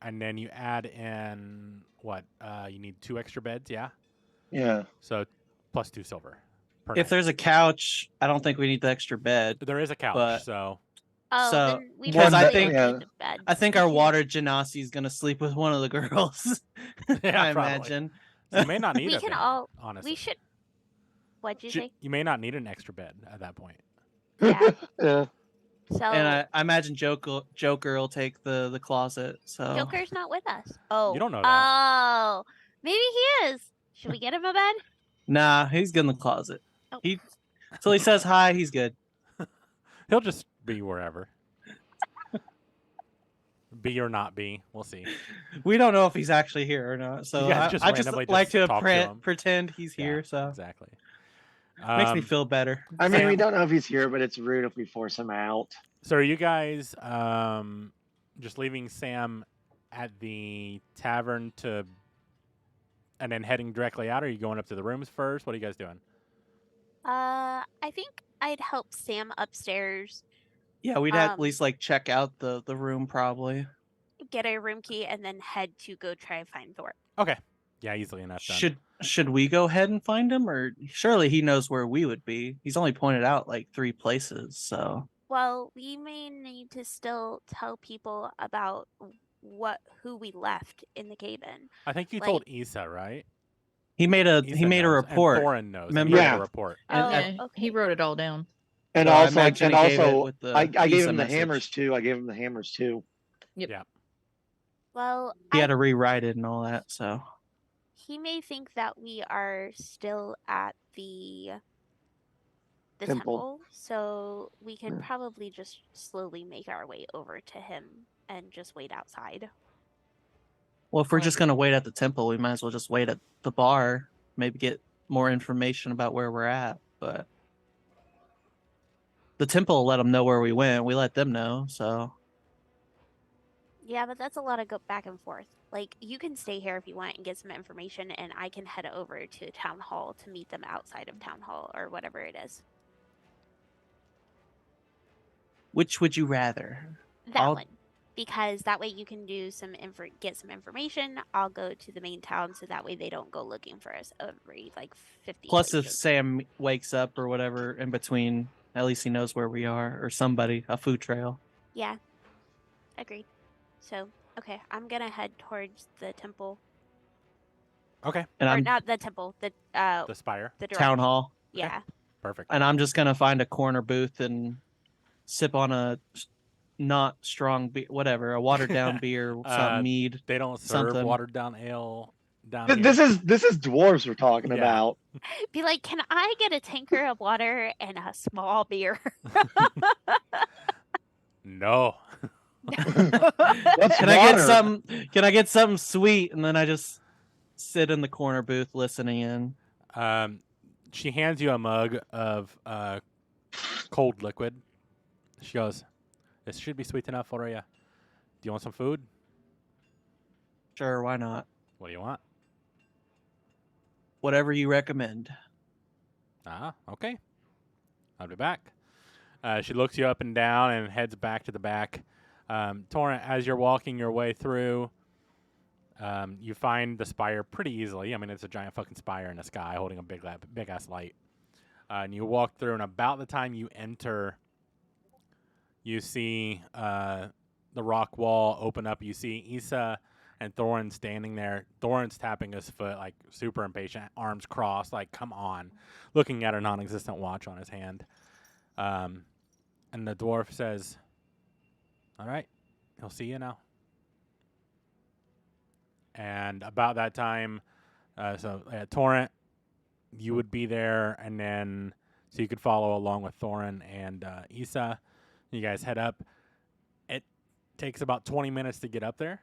and then you add in what? You need 2 extra beds, yeah. Yeah. So plus 2 silver per if night. there's a couch, I don't think we need the extra bed. There is a couch, but- so Oh, So, then we because I probably think- don't need the bed. I think our water genasi is gonna sleep with one of the girls. Yeah, I probably. imagine. So you may not need We a can bed, all- honestly. We should. What'd you Ju- say? You may not need an extra bed at that point. Yeah. Yeah. So And I imagine Joker will take the closet. So Joker's not with us. Oh, don't know that. Oh, maybe he is. Should we get him a bed? nah, he's good in the closet. Oh. Till he says hi, he's good. He'll just be wherever. Be or not be, we'll see. We don't know if he's actually here or not. So You guys I just just randomly like just to talk to him. pretend he's Yeah, here. So exactly. makes me feel better. I mean, we Sam- don't know if he's here, but it's rude if we force him out. So are you guys just leaving Sam at the tavern and then heading directly out? Or are you going up to the rooms first? What are you guys doing? I think I'd help Sam upstairs, Yeah, we'd at Um, least like check out the room probably. get a room key, and then head to go try and find Thor. Okay. Yeah, easily enough done. Should we go ahead and find him, or surely he knows where we would be? He's only pointed out like 3 places, so Well, we may need to still tell people about who we left in the cabin. I think you like- told Issa, right? he made a Issa knows, and report. Thorin knows. Remember- He made Yeah. a report. And- Oh, Yeah, okay. he wrote it all down. And So I also, imagine he gave it with the I gave Issa him the message. hammers too. I gave him the hammers too. Well, He had to rewrite it and all that. So he may think that we are still at the Temple. temple, so we can Yeah. probably just slowly make our way over to him and just wait outside. well, if we're just gonna wait at the temple, we might as well just wait at the bar. Maybe get more information about where we're at. But the temple will let them know where we went. We let them know. So Yeah, but that's a lot of go back and forth. Like, you can stay here if you want and get some information, and I can head over to town hall to meet them outside of town hall or whatever it is. which would you rather? That I'll- one, because that way you can do get some information. I'll go to the main town, so that way they don't go looking for us every like 50. Plus, if places. Sam wakes up or whatever in between, at least he knows where we are, or somebody, a food trail. Yeah, agreed. So okay, I'm gonna head towards the temple, Okay. And or I'm not the temple, the The spire. the town direction. hall. Yeah. Perfect. And I'm just gonna find a corner booth and sip on a not strong beer, whatever, a watered down beer, some mead. They don't serve something. watered down ale down here. This is dwarves we're talking Yeah. about. Be like, can I get a tanker of water and a small beer? No. What's Can I get water? some? Can I get something sweet? And then I just sit in the corner booth listening in. She hands you a mug of cold liquid. She goes, "This should be sweet enough for you. Do you want some food? Sure, why not? What do you want?" Whatever you recommend. Okay. I'll be back. She looks you up and down and heads back to the back. Torrent, as you're walking your way through, you find the spire pretty easily. I mean, it's a giant fucking spire in the sky holding a big ass light. And you walk through, and about the time you enter, you see the rock wall open up. You see Issa and Thorin standing there. Thorin's tapping his foot, like super impatient, arms crossed, like, come on, looking at a non-existent watch on his hand. And the dwarf says, "All right, he'll see you now." And about that time, Torrent, you would be there, and then so you could follow along with Thorin and Issa. You guys head up. It takes about 20 minutes to get up there.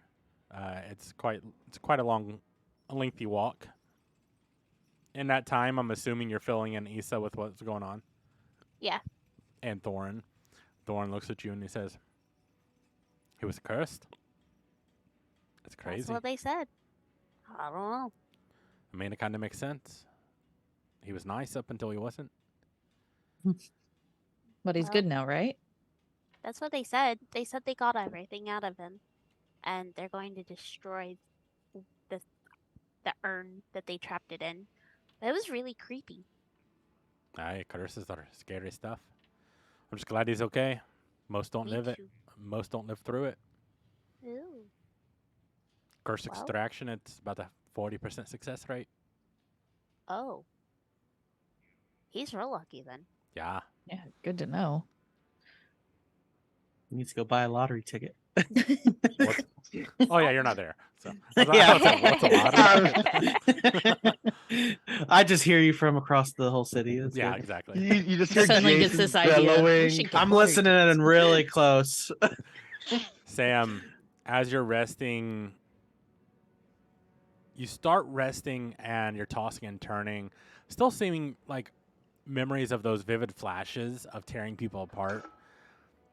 It's quite a lengthy walk. In that time, I'm assuming you're filling in Issa with what's going on. Yeah. And Thorin. Thorin looks at you and he says, "He was cursed." It's crazy. That's what they said. I don't know. I mean, it kind of makes sense. He was nice up until he wasn't. But he's Well, good now, right? That's what they said. They said they got everything out of him, and they're going to destroy the urn that they trapped it in. It was really creepy. Aye, curses are scary stuff. I'm just glad he's okay. Most don't Me live it. too. Most don't live through it. Ooh. Curse Well. extraction, it's about a 40% success rate. Oh. He's real lucky then. Yeah. Yeah, good to know. He needs to go buy a lottery ticket. What's, oh yeah, you're not there. So Yeah. what's a lottery? I just hear you from across the whole city. That's Yeah, good. exactly. You just hear Suddenly gets Jason this idea. We bellowing. should get I'm lottery listening tickets. and really close. Sam, as you're resting, you start resting and you're tossing and turning, still seeming like memories of those vivid flashes of tearing people apart.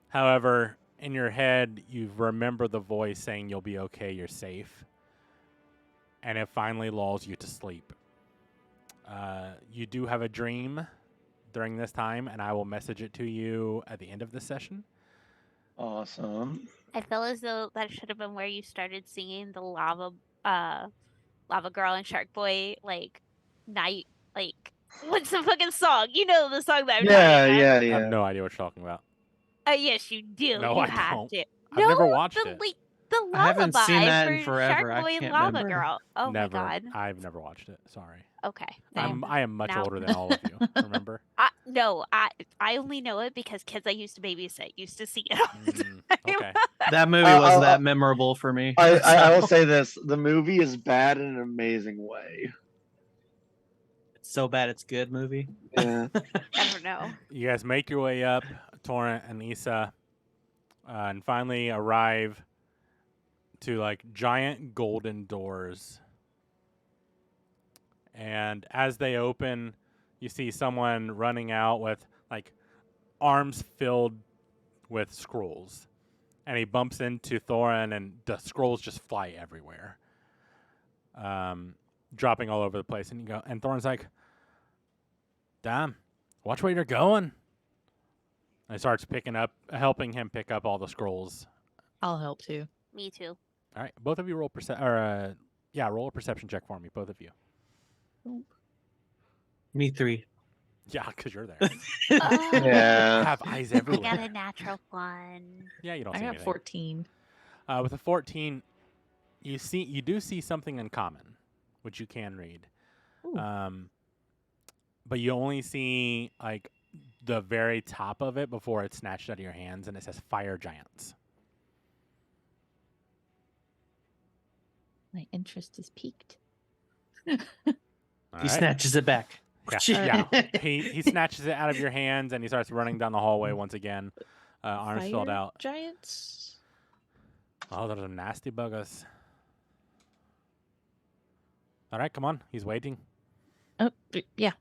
However, in your head, you remember the voice saying you'll be okay, you're safe. And it finally lulls you to sleep. You do have a dream during this time, and I will message it to you at the end of this session. Awesome. I feel as though that should have been where you started singing the Lava Girl and Shark Boy, like, night, like, what's the fucking song? You know the song that I'm talking about. I have no idea what you're talking about. Yes, you do. No, you I have don't. to. I've never No, watched the, it. like, the I haven't lullaby seen that in for forever. Shark I Boy and can't Lava remember. Girl. Oh Never. my god. I've never watched it. Sorry. Okay. I am much now- older than all of you. Remember? No, I only know it because kids I used to babysit used to see it all the time. Okay. That movie wasn't that memorable for me. I will say this: the movie is bad in an amazing way. It's so bad it's good movie. Yeah. I don't know. You guys make your way up, Torrent and Issa, and finally arrive to like giant golden doors. And as they open, you see someone running out with like arms filled with scrolls. And he bumps into Thorin, and the scrolls just fly everywhere, dropping all over the place. And Thorin's like, "Damn, watch where you're going." And he starts helping him pick up all the scrolls. I'll help too. Me too. All right, both of you roll roll a perception check for me, both of you. Me 3. Yeah, because you're there. Oh, I Yeah. have eyes I everywhere. got a natural one. Yeah, you don't I see got anything. 14. With a 14, you do see something in common, which you can read. Ooh. but you only see like the very top of it before it's snatched out of your hands, and it says Fire Giants. My interest is piqued. All He right. snatches it back. Yeah. He snatches it out of your hands and he starts running down the hallway once again. Arms filled Fire out. giants. Oh, those are nasty buggers. All right, come on. He's waiting. Oh, yeah.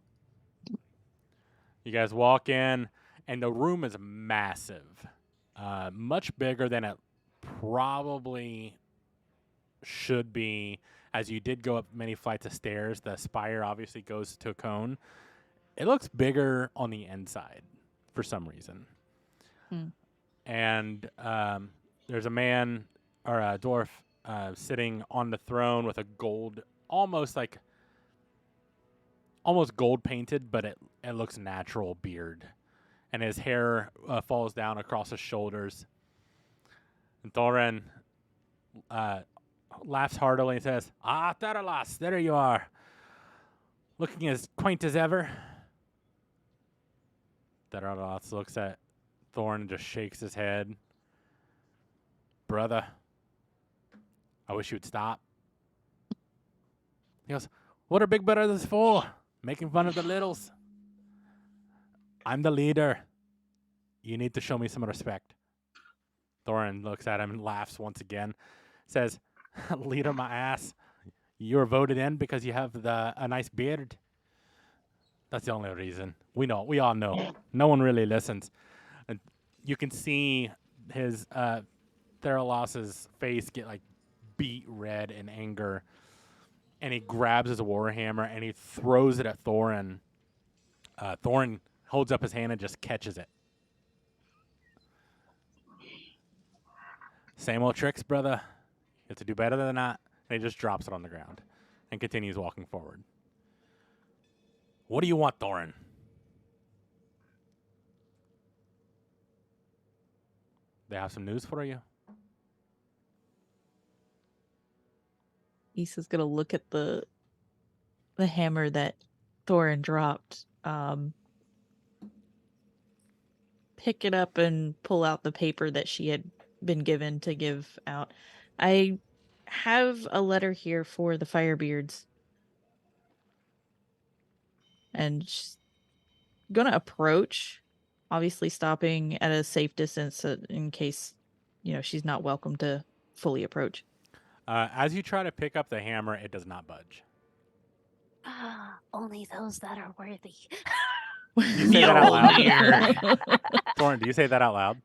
You guys walk in, and the room is massive. Much bigger than it probably should be, as you did go up many flights of stairs. The spire obviously goes to a cone. It looks bigger on the inside for some reason. And there's a man or a dwarf sitting on the throne with a gold, almost gold painted, but it looks natural beard. And his hair falls down across his shoulders. And Thorin laughs heartily and says, "Ah, Alteroth, there you are. Looking as quaint as ever." Alteroth looks at Thorin and just shakes his head. "Brother, I wish you would stop." He goes, "What are big brothers for? Making fun of the littles. I'm the leader. You need to show me some respect." Thorin looks at him and laughs once again. Says, "Leader my ass. You were voted in because you have a nice beard. That's the only reason. We know. We all know. No one really listens." And you can see his Theralos's face get like beet red in anger. And he grabs his warhammer and he throws it at Thorin. Thorin holds up his hand and just catches it. "Same old tricks, brother. You have to do better than that." And he just drops it on the ground and continues walking forward. "What do you want, Thorin?" "They have some news for you." Issa's gonna look at the hammer that Thorin dropped. Pick it up and pull out the paper that she had been given to give out. I have a letter here for the Firebeards. And she's gonna approach, obviously stopping at a safe distance in case, she's not welcome to fully approach. As you try to pick up the hammer, it does not budge. Only those that are worthy. Do you say that out loud? Mjolnir. Thorin, do you say that out loud?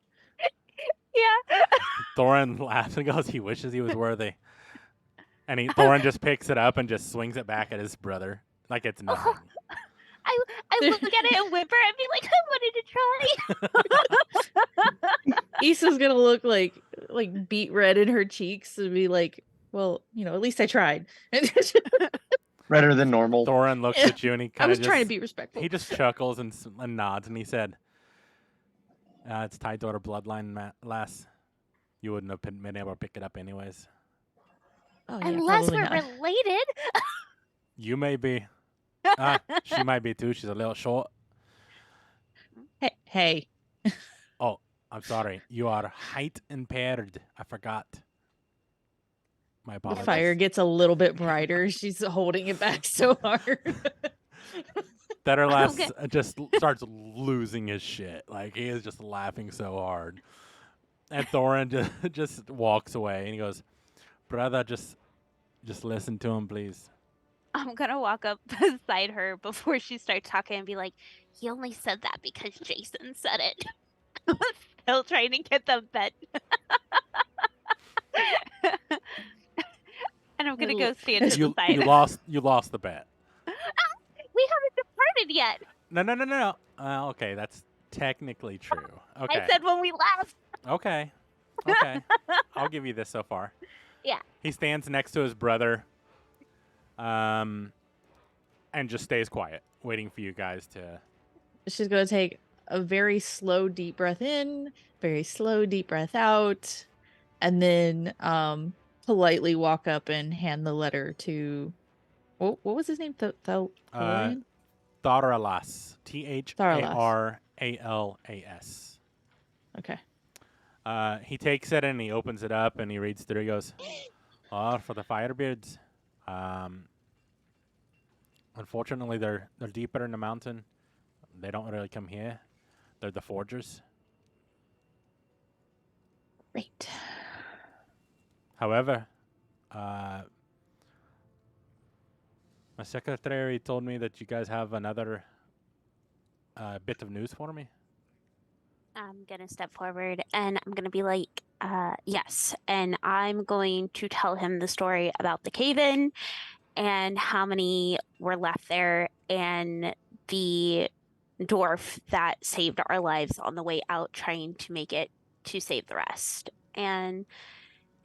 Yeah. Thorin laughs and goes, "He wishes he was worthy." And Thorin just picks it up and just swings it back at his brother like it's nothing. I look at it and whimper and be like, "I wanted to try." Issa's gonna look like beet red in her cheeks and be like, "Well, at least I tried." Redder than normal. Thorin looks at you and he I kind was of trying to be respectful. He just chuckles and nods and he said, "It's tied to our bloodline, lass. You wouldn't have been able to pick it up anyways." Oh, yeah, Unless probably we're not. related. You may be. She might be too. She's a little short. Hey. Oh, I'm sorry. You are height impaired. I forgot. My The apologies. fire gets a little bit brighter. She's holding it back so hard. Alteroth just starts losing his shit. Like, he is just laughing so hard. And Thorin just walks away and he goes, "Brother, just listen to him, please." I'm gonna walk up beside her before she starts talking and be like, "He only said that because Jason said it." Still trying to get them bet. And I'm gonna go stand to the side. You lost the bet. We haven't departed yet. No. Okay, that's technically true. Okay. I said when we left. Okay. I'll give you this so far. Yeah. He stands next to his brother, and just stays quiet, waiting for you guys to. She's going to take a very slow, deep breath in, very slow, deep breath out, and then politely walk up and hand the letter to. What was his name? Thorian? Tharalas. Tharalas. Tharalas. Okay. He takes it and he opens it up and he reads through. He goes, "Oh, for the Firebeards. Unfortunately, they're deeper in the mountain. They don't really come here. They're the forgers. Great. However, my secretary told me that you guys have another bit of news for me." I'm gonna step forward and I'm gonna be like, yes. And I'm going to tell him the story about the cave-in and how many were left there and the dwarf that saved our lives on the way out trying to make it to save the rest. And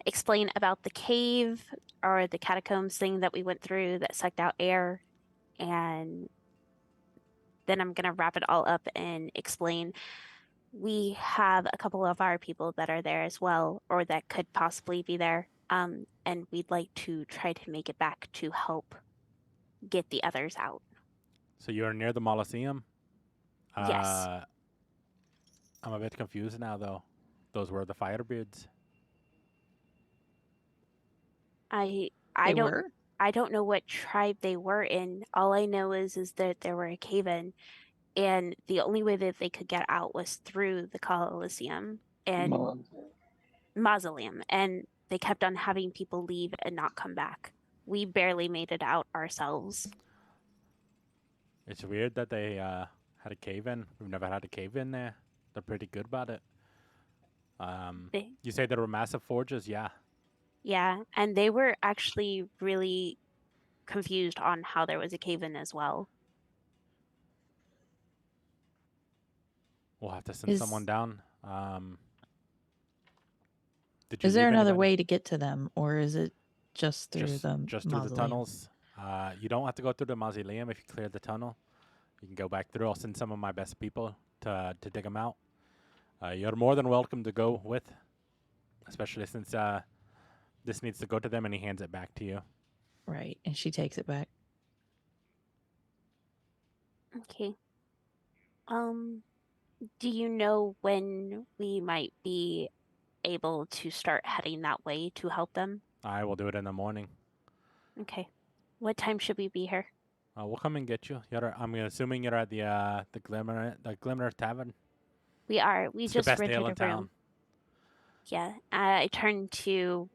explain about the cave or the catacombs thing that we went through that sucked out air. And then I'm gonna wrap it all up and explain we have a couple of our people that are there as well, or that could possibly be there. And we'd like to try to make it back to help get the others out. So you're near the Molosseum? Yes. I'm a bit confused now, though. Those were the Firebeards. I They don't were? I don't know what tribe they were in. All I know is that there were a cave-in, and the only way that they could get out was through the Colosseum and Mausoleum, and they kept on having people leave and not come back. We barely made it out ourselves. It's weird that they had a cave-in. We've never had a cave-in there. They're pretty good about it. You say there were massive forges? Yeah. Yeah, and they were actually really confused on how there was a cave-in as well. We'll have to send someone down. Did you Is there leave another anybody? way to get to them, or is it just through the just through the mausoleum? tunnels. You don't have to go through the mausoleum if you clear the tunnel. You can go back through. I'll send some of my best people to dig them out. You're more than welcome to go with, especially since this needs to go to them and he hands it back to you. Right, and she takes it back. Okay. Do you know when we might be able to start heading that way to help them? I will do it in the morning. Okay. What time should we be here? We'll come and get you. I'm assuming you're at the Glimmer Tavern. We are. We It's just the best rented ale a in town. room. Yeah. I turned to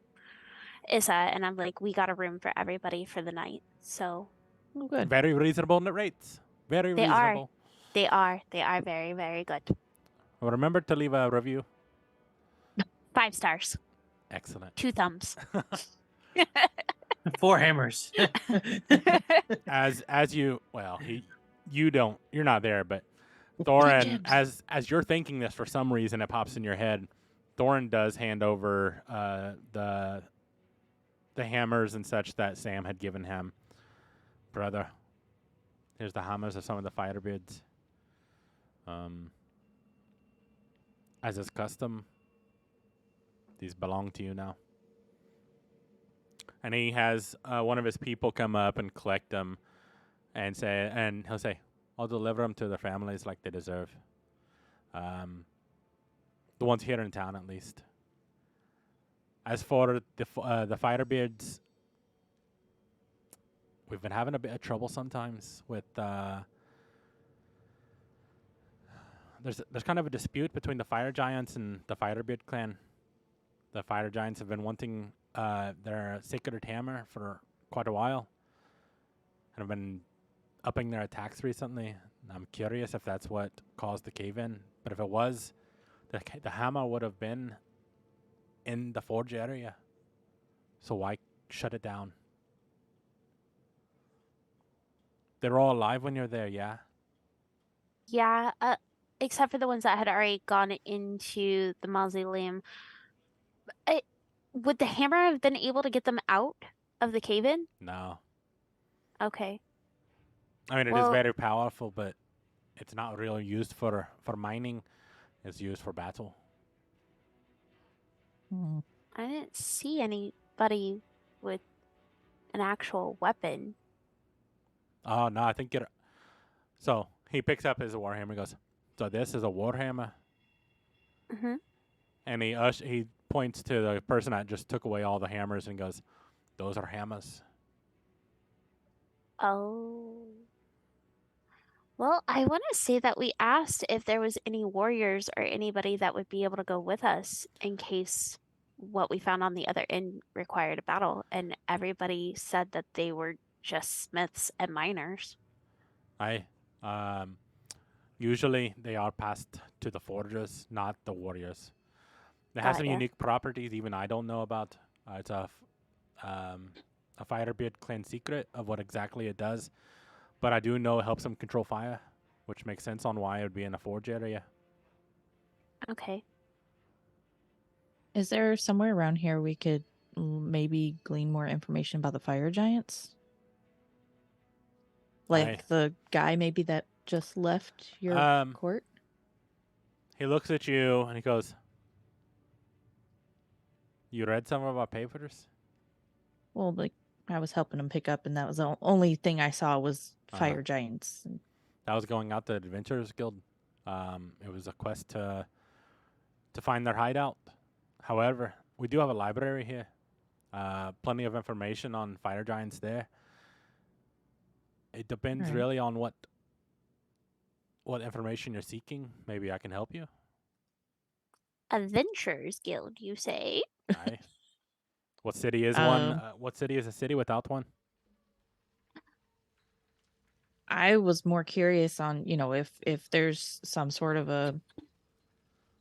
Issa and I'm like, we got a room for everybody for the night. So Oh, good. Very reasonable in the rates. Very they reasonable. are. They are very, very good. Well, remember to leave a review. 5 stars. Excellent. 2 thumbs. 4 hammers. As you you're not there, but Thorin, as you're thinking this, for some reason it pops in your head. Thorin does hand over the hammers and such that Sam had given him. Brother, here's the hammers of some of the Firebeards. As is custom, these belong to you now. And he has one of his people come up and collect them, and he'll say, "I'll deliver them to their families like they deserve. The ones here in town, at least. As for the Firebeards, we've been having a bit of trouble sometimes with. There's kind of a dispute between the Fire Giants and the Firebeard clan. The Fire Giants have been wanting their Sacred Hammer for quite a while, and have been upping their attacks recently. I'm curious if that's what caused the cave-in. But if it was, the hammer would have been in the forge area. So why shut it down? They're all alive when you're there, yeah? Yeah, except for the ones that had already gone into the mausoleum. Would the hammer have been able to get them out of the cave-in? No. Okay. I mean, it is very powerful, but it's not really used for mining. It's used for battle. I didn't see anybody with an actual weapon. Oh, no, I think So he picks up his warhammer and goes, so this is a warhammer? Mm-hmm. And he points to the person that just took away all the hammers and goes, those are hammers. Oh. Well, I want to say that we asked if there was any warriors or anybody that would be able to go with us in case what we found on the other end required a battle, and everybody said that they were just smiths and miners. Usually they are passed to the forgers, not the warriors. They have Got some ya. unique properties even I don't know about. It's a Firebeard clan secret of what exactly it does. But I do know it helps them control fire, which makes sense on why it would be in a forge area. Okay. Is there somewhere around here we could maybe glean more information about the fire giants? Like the guy maybe that just left your court? He looks at you and he goes, you read some of our papers? Well, like I was helping him pick up, and that was the only thing I saw was fire giants. That was going out to the Adventurers Guild. It was a quest to find their hideout. However, we do have a library here. Plenty of information on fire giants there. It depends really on what information you're seeking. Maybe I can help you. Adventurers Guild, you say? Aye. What city is one? What city is a city without one? I was more curious on, if there's some sort of a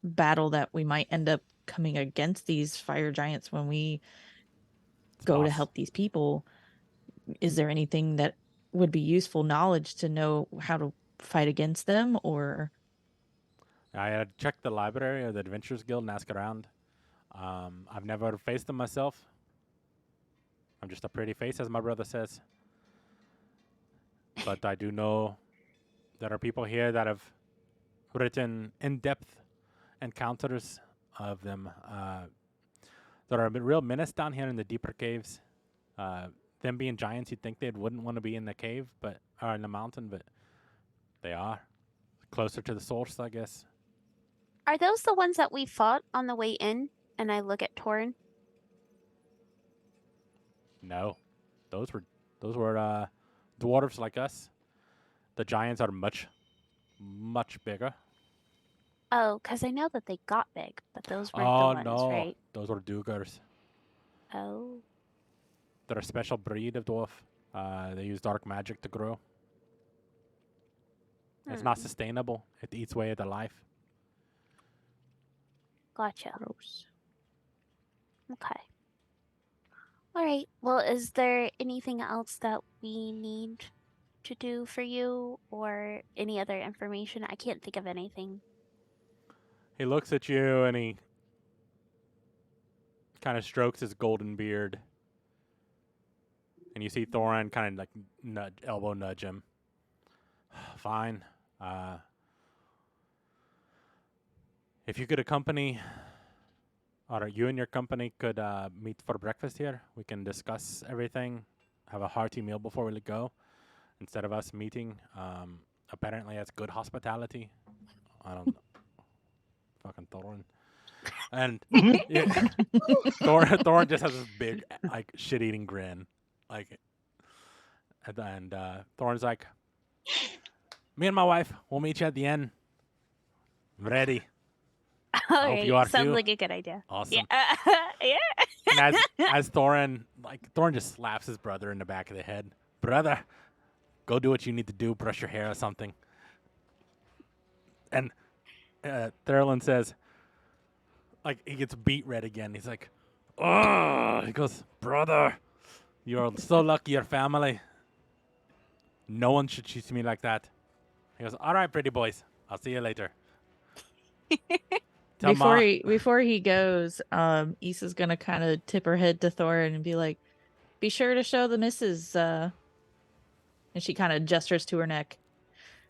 battle that we might end up coming against these fire giants when we go to help these people. Is there anything that would be useful knowledge to know how to fight against them, or? I had checked the library of the Adventurers Guild and asked around. I've never faced them myself. I'm just a pretty face, as my brother says. But I do know there are people here that have written in-depth encounters of them. There are a real menace down here in the deeper caves. Them being giants, you'd think they wouldn't want to be in the cave, or in the mountain, but they are. Closer to the source, I guess. Are those the ones that we fought on the way in? And I look at Torin. No, those were dwarves like us. The giants are much, much bigger. Oh, because I know that they got big, but those weren't the ones, right? Those were dugars. Oh. They're a special breed of dwarf. They use dark magic to grow. It's not sustainable. It eats away at the life. Gotcha. Gross. Okay. All right. Well, is there anything else that we need to do for you or any other information? I can't think of anything. He looks at you and he kind of strokes his golden beard. And you see Thorin kind of like elbow nudge him. Fine. If you could accompany, or you and your company could meet for breakfast here, we can discuss everything, have a hearty meal before we go. Instead of us meeting, apparently that's good hospitality. I don't know. Fucking Thorin. And yeah, Thorin just has this big, like, shit-eating grin. Like, and Thorin's like, me and my wife, we'll meet you at the end. I'm ready. All I hope right. you are Sounds too. like a good idea. Awesome. Yeah. Yeah. And as Thorin just slaps his brother in the back of the head. Brother, go do what you need to do. Brush your hair or something. And Thurlin says, like, he gets beat red again. He's like, oh, he goes, brother, you're so lucky your family. No one should treat me like that. He goes, all right, pretty boys. I'll see you later. Before he goes, Issa's gonna kind of tip her head to Thorin and be like, "Be sure to show the missus." And she kind of gestures to her neck.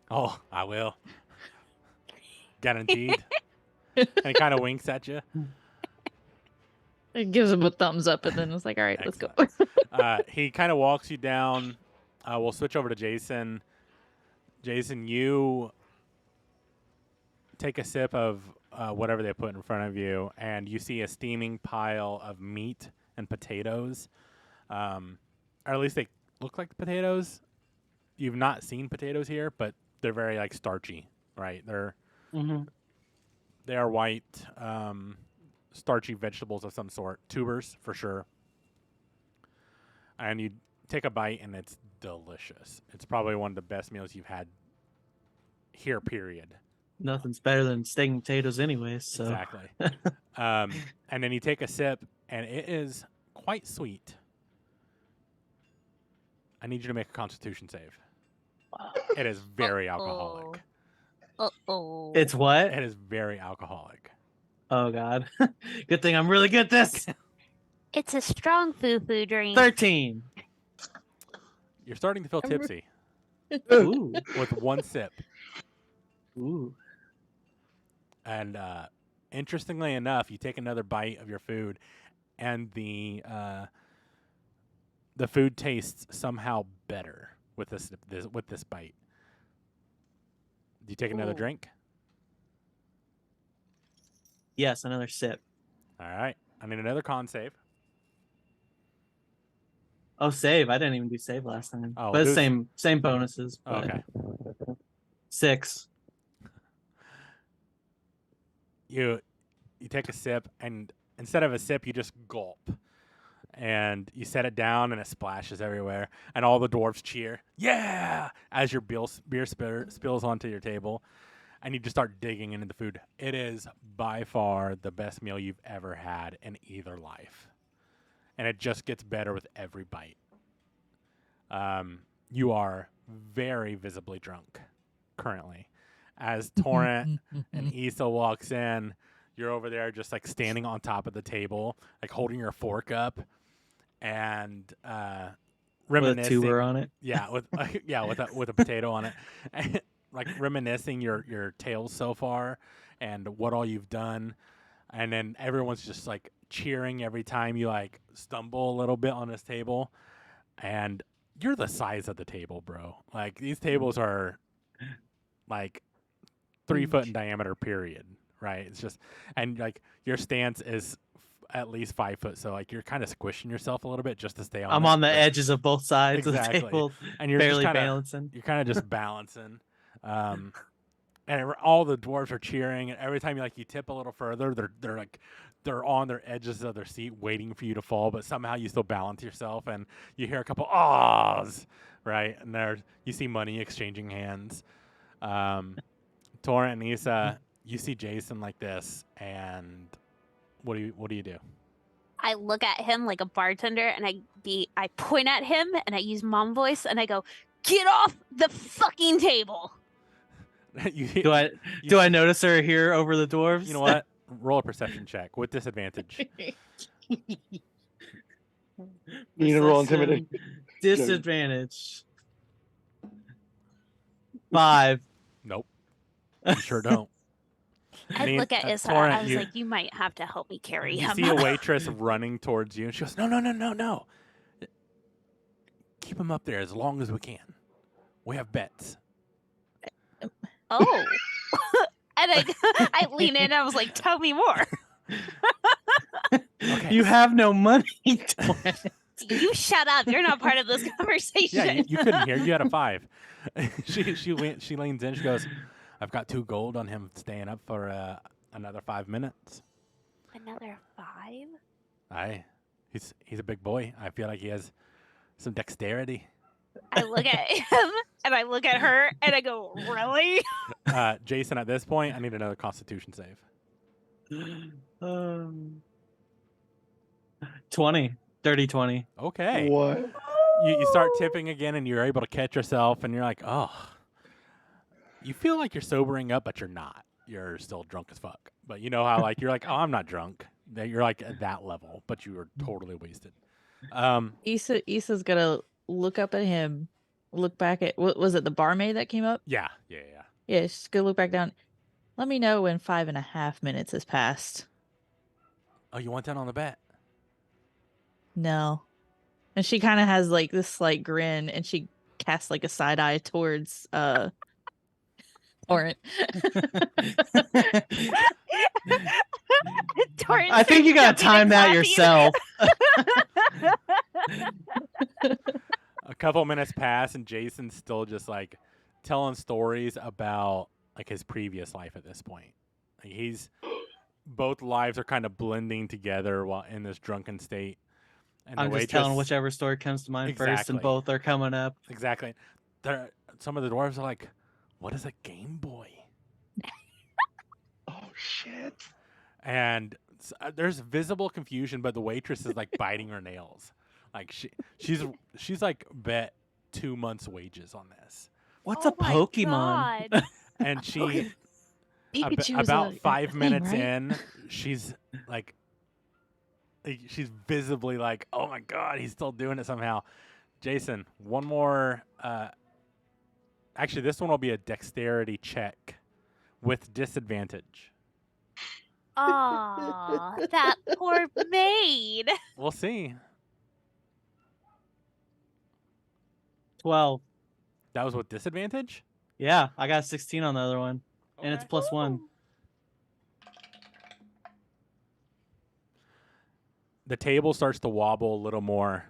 Oh, I will. Guaranteed. And he kind of winks at you. It gives him a thumbs up, and then it's like, "All right, let's go." He kind of walks you down. We'll switch over to Jason. Jason, you take a sip of whatever they put in front of you, and you see a steaming pile of meat and potatoes. Or at least they look like potatoes. You've not seen potatoes here, but they're very like starchy, right? They are white, starchy vegetables of some sort, tubers for sure. And you take a bite, and it's delicious. It's probably one of the best meals you've had here. Period. Nothing's better than steak and potatoes, anyways. So. Exactly. And then you take a sip, and it is quite sweet. I need you to make a Constitution save. It is very alcoholic. Uh-oh. It's what? It is very alcoholic. Oh, God. Good thing I'm really good at this. It's a strong foo-foo drink. 13. You're starting to feel tipsy Ooh. with one sip. Ooh. And interestingly enough, you take another bite of your food, and the food tastes somehow better with this bite. Do you take another drink? Yes, another sip. All right. I need another con save. Oh, save. I didn't even do save last time. Oh, but it's same bonuses. But Okay. 6. You take a sip, and instead of a sip, you just gulp. And you set it down, and it splashes everywhere. And all the dwarves cheer, yeah, as your beer spills onto your table. And you just start digging into the food. It is by far the best meal you've ever had in either life. And it just gets better with every bite. You are very visibly drunk currently. As Torrent and Issa walks in, you're over there just like standing on top of the table, like holding your fork up and reminiscing. With a tuber on it. Yeah, with a potato on it. Like reminiscing your tales so far and what all you've done. And then everyone's just like cheering every time you like stumble a little bit on this table. And you're the size of the table, bro. Like these tables are like 3 foot in diameter, period. Right? It's just, and like your stance is at least 5 foot. So like you're kind of squishing yourself a little bit just to stay on. I'm on the edges of both sides of the table. And you're barely just kinda, balancing. You're kind of just balancing. And all the dwarves are cheering, and every time you tip a little further, they're on their edges of their seat waiting for you to fall, but somehow you still balance yourself, and you hear a couple ahs, right? And you see money exchanging hands. Torrent and Issa, you see Jason like this, and what do you do? I look at him like a bartender, and I point at him, and I use mom voice, and I go, "Get off the fucking table!" Do I notice her here over the dwarves? You know what? Roll a perception check with disadvantage. You need to roll intimidation. Disadvantage. 5. Nope. You sure don't. I look at Issa. I was like, "You might have to help me carry him." You see a waitress running towards you, and she goes, "No. Keep him up there as long as we can. We have bets." Oh. And I lean in, and I was like, "Tell me more." Okay. You have no money. You shut up. You're not part of this conversation. Yeah, you couldn't hear. You had a 5. She leans in. She goes, "I've got 2 gold on him staying up for another 5 minutes." Another 5? Aye. He's a big boy. I feel like he has some dexterity. I look at him, and I look at her, and I go, "Really?" Jason, at this point, I need another Constitution save. 20. Dirty 20. Okay. What? You start tipping again, and you're able to catch yourself, and you're like, oh. You feel like you're sobering up, but you're not. You're still drunk as fuck. But you know how you're like, oh, I'm not drunk. You're like at that level, but you were totally wasted. Issa's gonna look up at him, look back at was it the barmaid that came up? Yeah. Yeah, she's gonna look back down. Let me know when 5.5 minutes has passed. Oh, you want that on the bet? No. And she kind of has like this slight grin, and she casts like a side eye towards Torrent. Torrent I think you starts gotta jumping and time that clapping. yourself. A couple minutes pass, and Jason's still just like telling stories about like his previous life at this point. Like both lives are kind of blending together while in this drunken state. And I'm the just telling waitress- whichever story comes to mind first, Exactly. and both are coming up. Exactly. Some of the dwarves are like, "What is a Game Boy?" Oh shit. And there's visible confusion, but the waitress is like biting her nails. Like she's like bet 2 months wages on this. What's Oh a my Pokemon? God. And she Okay. Pikachu is about a 5 thing, minutes right? in, she's like she's visibly like, "Oh my God, he's still doing it somehow." Jason, one more. Actually, this one will be a dexterity check with disadvantage. Aw, that poor maid. We'll see. 12. That was with disadvantage? Yeah, I got 16 on the other one, and it's Okay. +1. Ooh. The table starts to wobble a little more.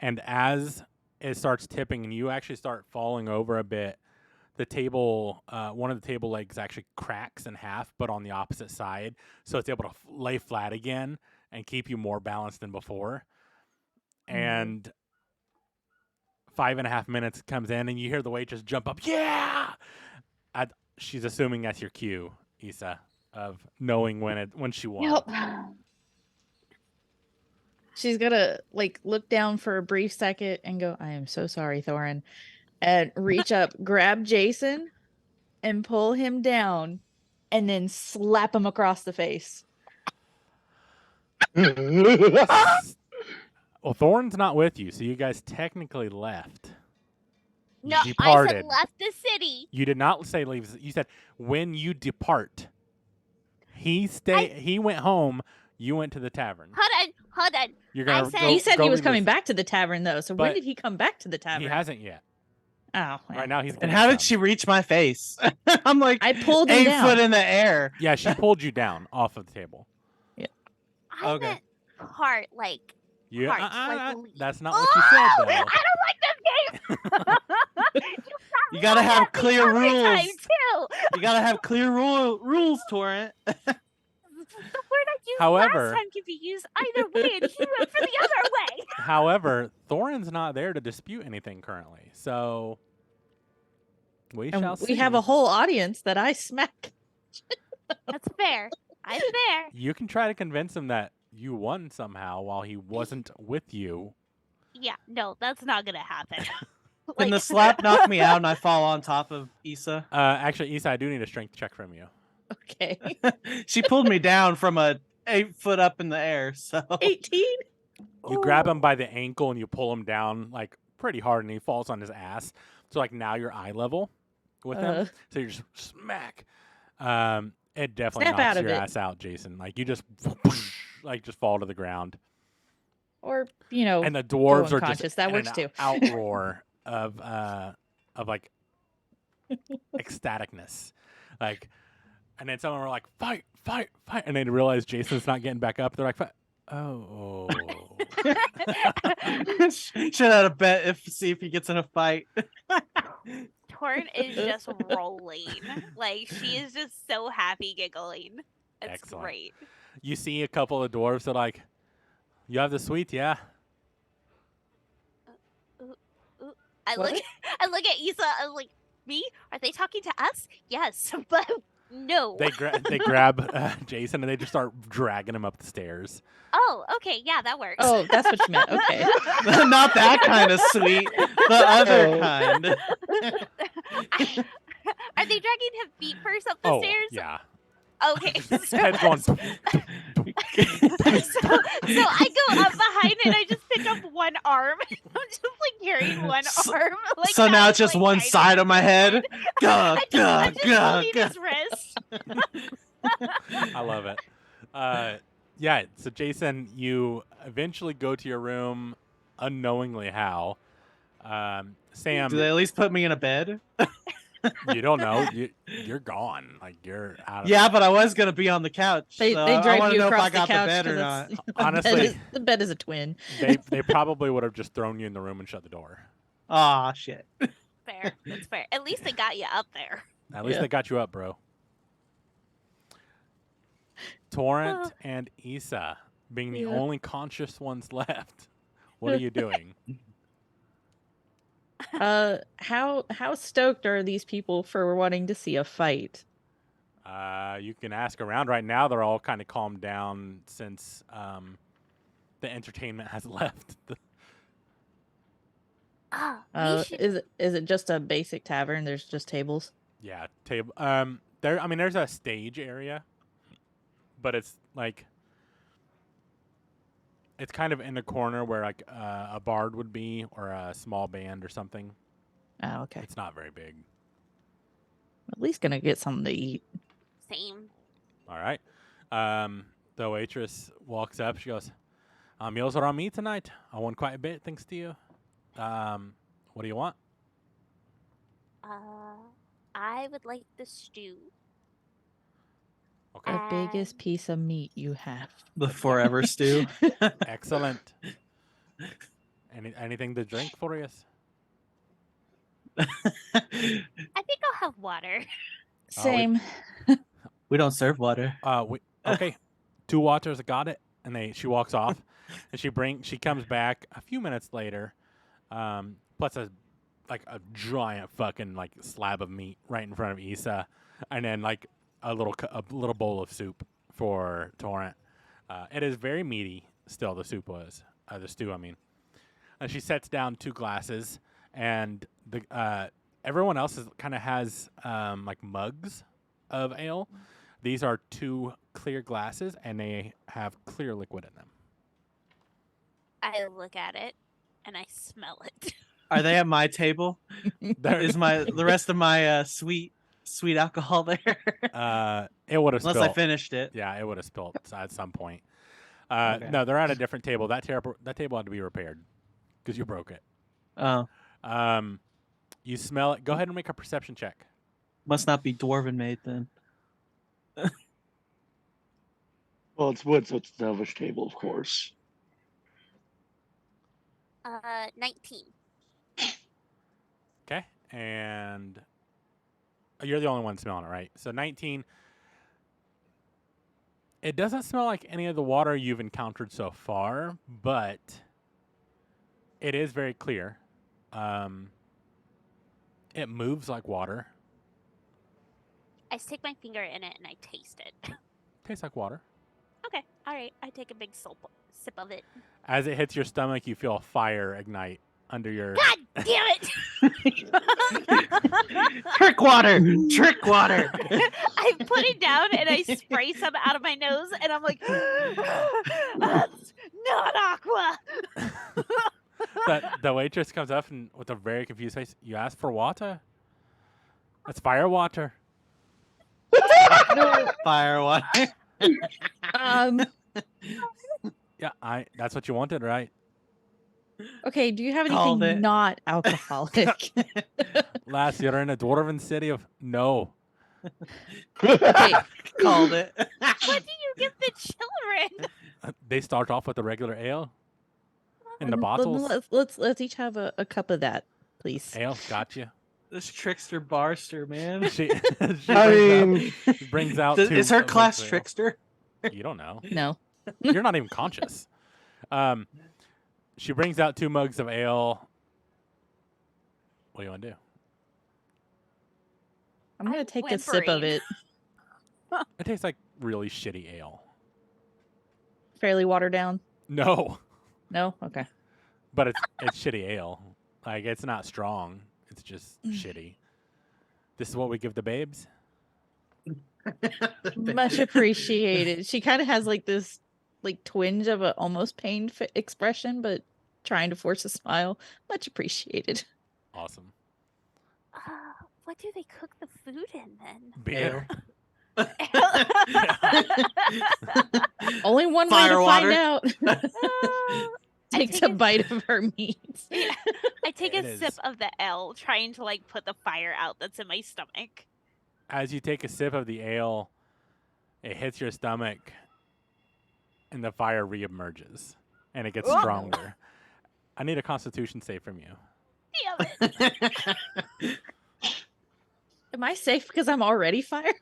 And as it starts tipping and you actually start falling over a bit, the table, one of the table legs actually cracks in half, but on the opposite side. So it's able to lay flat again and keep you more balanced than before. And 5.5 minutes comes in and you hear the waitress jump up. Yeah! She's assuming that's your cue, Issa, of knowing when she won. Yep. She's gonna like look down for a brief second and go, "I am so sorry, Thorin," and reach up, grab Jason, and pull him down, and then slap him across the face. Well, Thorn's not with you, so you guys technically left. No, I Departed. said left the city. You did not say leave. You said when you depart. He went home. You went to the tavern. Hold on. You're gonna. I said- go, He said go he was relive coming it. back to the tavern though. So when But did he come back to the tavern? He hasn't yet. Oh, Right now he's. And getting how did some. she reach my face? I'm like I pulled him 8 down. foot in the air. Yeah, she pulled you down off of the table. I Okay. meant part like You. Parts, like leaf. That's not what you said though. I don't like this game. You gotta have clear every rules. time too. You gotta have clear rules, Torrent. The word I used However- last time can be used either way, and he went for the other way. However, Thorin's not there to dispute anything currently, so we And shall see. we have a whole audience that I smack. That's fair. I'm fair. You can try to convince him that you won somehow while he wasn't with you. Yeah, no, that's not gonna happen. Can the slap knock me out and I fall on top of Issa? Actually, Issa, I do need a strength check from you. Okay. She pulled me down from a 8 foot up in the air, so 18? You grab him by the ankle and you pull him down like pretty hard, and he falls on his ass. So like now you're eye level with him. So you're just smack. It definitely Snap knocks out of your it. ass out, Jason. Like you just like just fall to the ground. Or, you know, And the dwarves are unconscious. just That in works an too. outroar of like ecstaticness, like, and then someone were like, "Fight, fight, fight!" And they realize Jason's not getting back up. They're like, "Oh, should have a bet see if he gets in a fight. Torn is just rolling. Like she is just so happy giggling. It's Excellent. great. You see a couple of dwarves that are like, "You have the sweet, yeah." I What? I look at Issa. I'm like, me? Are they talking to us? Yes, but no. They grab Jason and they just start dragging him up the stairs. Oh, okay, yeah, that works. Oh, that's what you meant. Okay. Not that kind of sweet. The other Oh. kind. Are they dragging him feet first up the Oh, stairs? yeah. Okay. So, Head's going. so I go up behind and I just pick up one arm. I'm just like carrying one arm. Like So now that, it's just like, one guiding side of my head. Gah, I'm gah, just gah, holding gah. his wrist. I love it. Yeah, so Jason, you eventually go to your room unknowingly how. Sam, Do they at least put me in a bed? You don't know. You're gone. Like you're out of Yeah, it. but I was gonna be on the couch. They so they I drag want to you know if across I the got the couch bed or because not. Honestly, the bed is a twin. they probably would have just thrown you in the room and shut the door. Aw, shit. Fair. That's fair. At least they got you up there. At least Yeah. they got you up, bro. Torrent and Issa being the Yeah. only conscious ones left. What are you doing? How stoked are these people for wanting to see a fight? You can ask around right now. They're all kind of calmed down since the entertainment has left. We should. Is it just a basic tavern? There's just tables. Yeah, table. There's a stage area, but it's like it's kind of in the corner where like a bard would be or a small band or something. Oh, okay. It's not very big. At least gonna get something to eat. Same. All right. The waitress walks up. She goes, "Meals are on me tonight. I won quite a bit thanks to you. What do you want?" I would like the stew. Okay. The biggest And- piece of meat you have. The forever stew. Excellent. Anything to drink for us? I think I'll have water. Same. We don't serve water. Okay. 2 waters, got it. And she walks off, and she comes back a few minutes later, plus a giant fucking like slab of meat right in front of Issa, and then like a little bowl of soup for Torrent. It is very meaty. Still, the soup was the stew. I mean, and she sets down 2 glasses, and everyone else kind of has like mugs of ale. These are 2 clear glasses, and they have clear liquid in them. I look at it and I smell it. Are they at my table? There Is the rest of my sweet alcohol there? it would have Unless spilled. I finished it. Yeah, it would have spilled at some point. Okay. No, they're at a different table. That table had to be repaired because you broke it. Oh, You smell it. Go ahead and make a perception check. must not be dwarven made then. Well, it's wood, so it's an elvish table, of course. 19. Okay, and you're the only one smelling it, right? So 19. It doesn't smell like any of the water you've encountered so far, but it is very clear. It moves like water. I stick my finger in it and I taste it. Tastes like water. Okay, all right. I take a big sip of it. As it hits your stomach, you feel a fire ignite under your. God damn it! Trick water! Trick water! I put it down and I spray some out of my nose, and I'm like, that's not aqua. The waitress comes up and with a very confused face, "You asked for water? That's fire water." Fire water. Yeah, that's what you wanted, right? Okay, do you have Called anything it. not alcoholic? Lass, you're in a dwarven city of no. Okay, Called it. What do you give the children? They start off with a regular ale in the let- bottles. let's each have a cup of that, please. Ale, gotcha. This trickster barster, man. She I mean, brings out. Is her class ale. trickster? You don't know. No. You're not even conscious. She brings out 2 mugs of ale. What do you want to do? I'm gonna I'm take a sip of whimpering. it. It tastes like really shitty ale. Fairly watered down. No, No? Okay. but it's shitty ale. Like it's not strong. It's just shitty. This is what we give the babes. Much appreciated. She kind of has like this like twinge of a almost pained expression, but trying to force a smile. Much appreciated. Awesome. What do they cook the food in then? Beer. Only one way Fire to water. find out. takes a bite of her meat. Yeah, I take It a sip is. of the ale, trying to like put the fire out that's in my stomach. As you take a sip of the ale, it hits your stomach, and the fire reemerges, and it gets Oh. stronger. I need a Constitution save from you. Damn it! Am I safe because I'm already fire?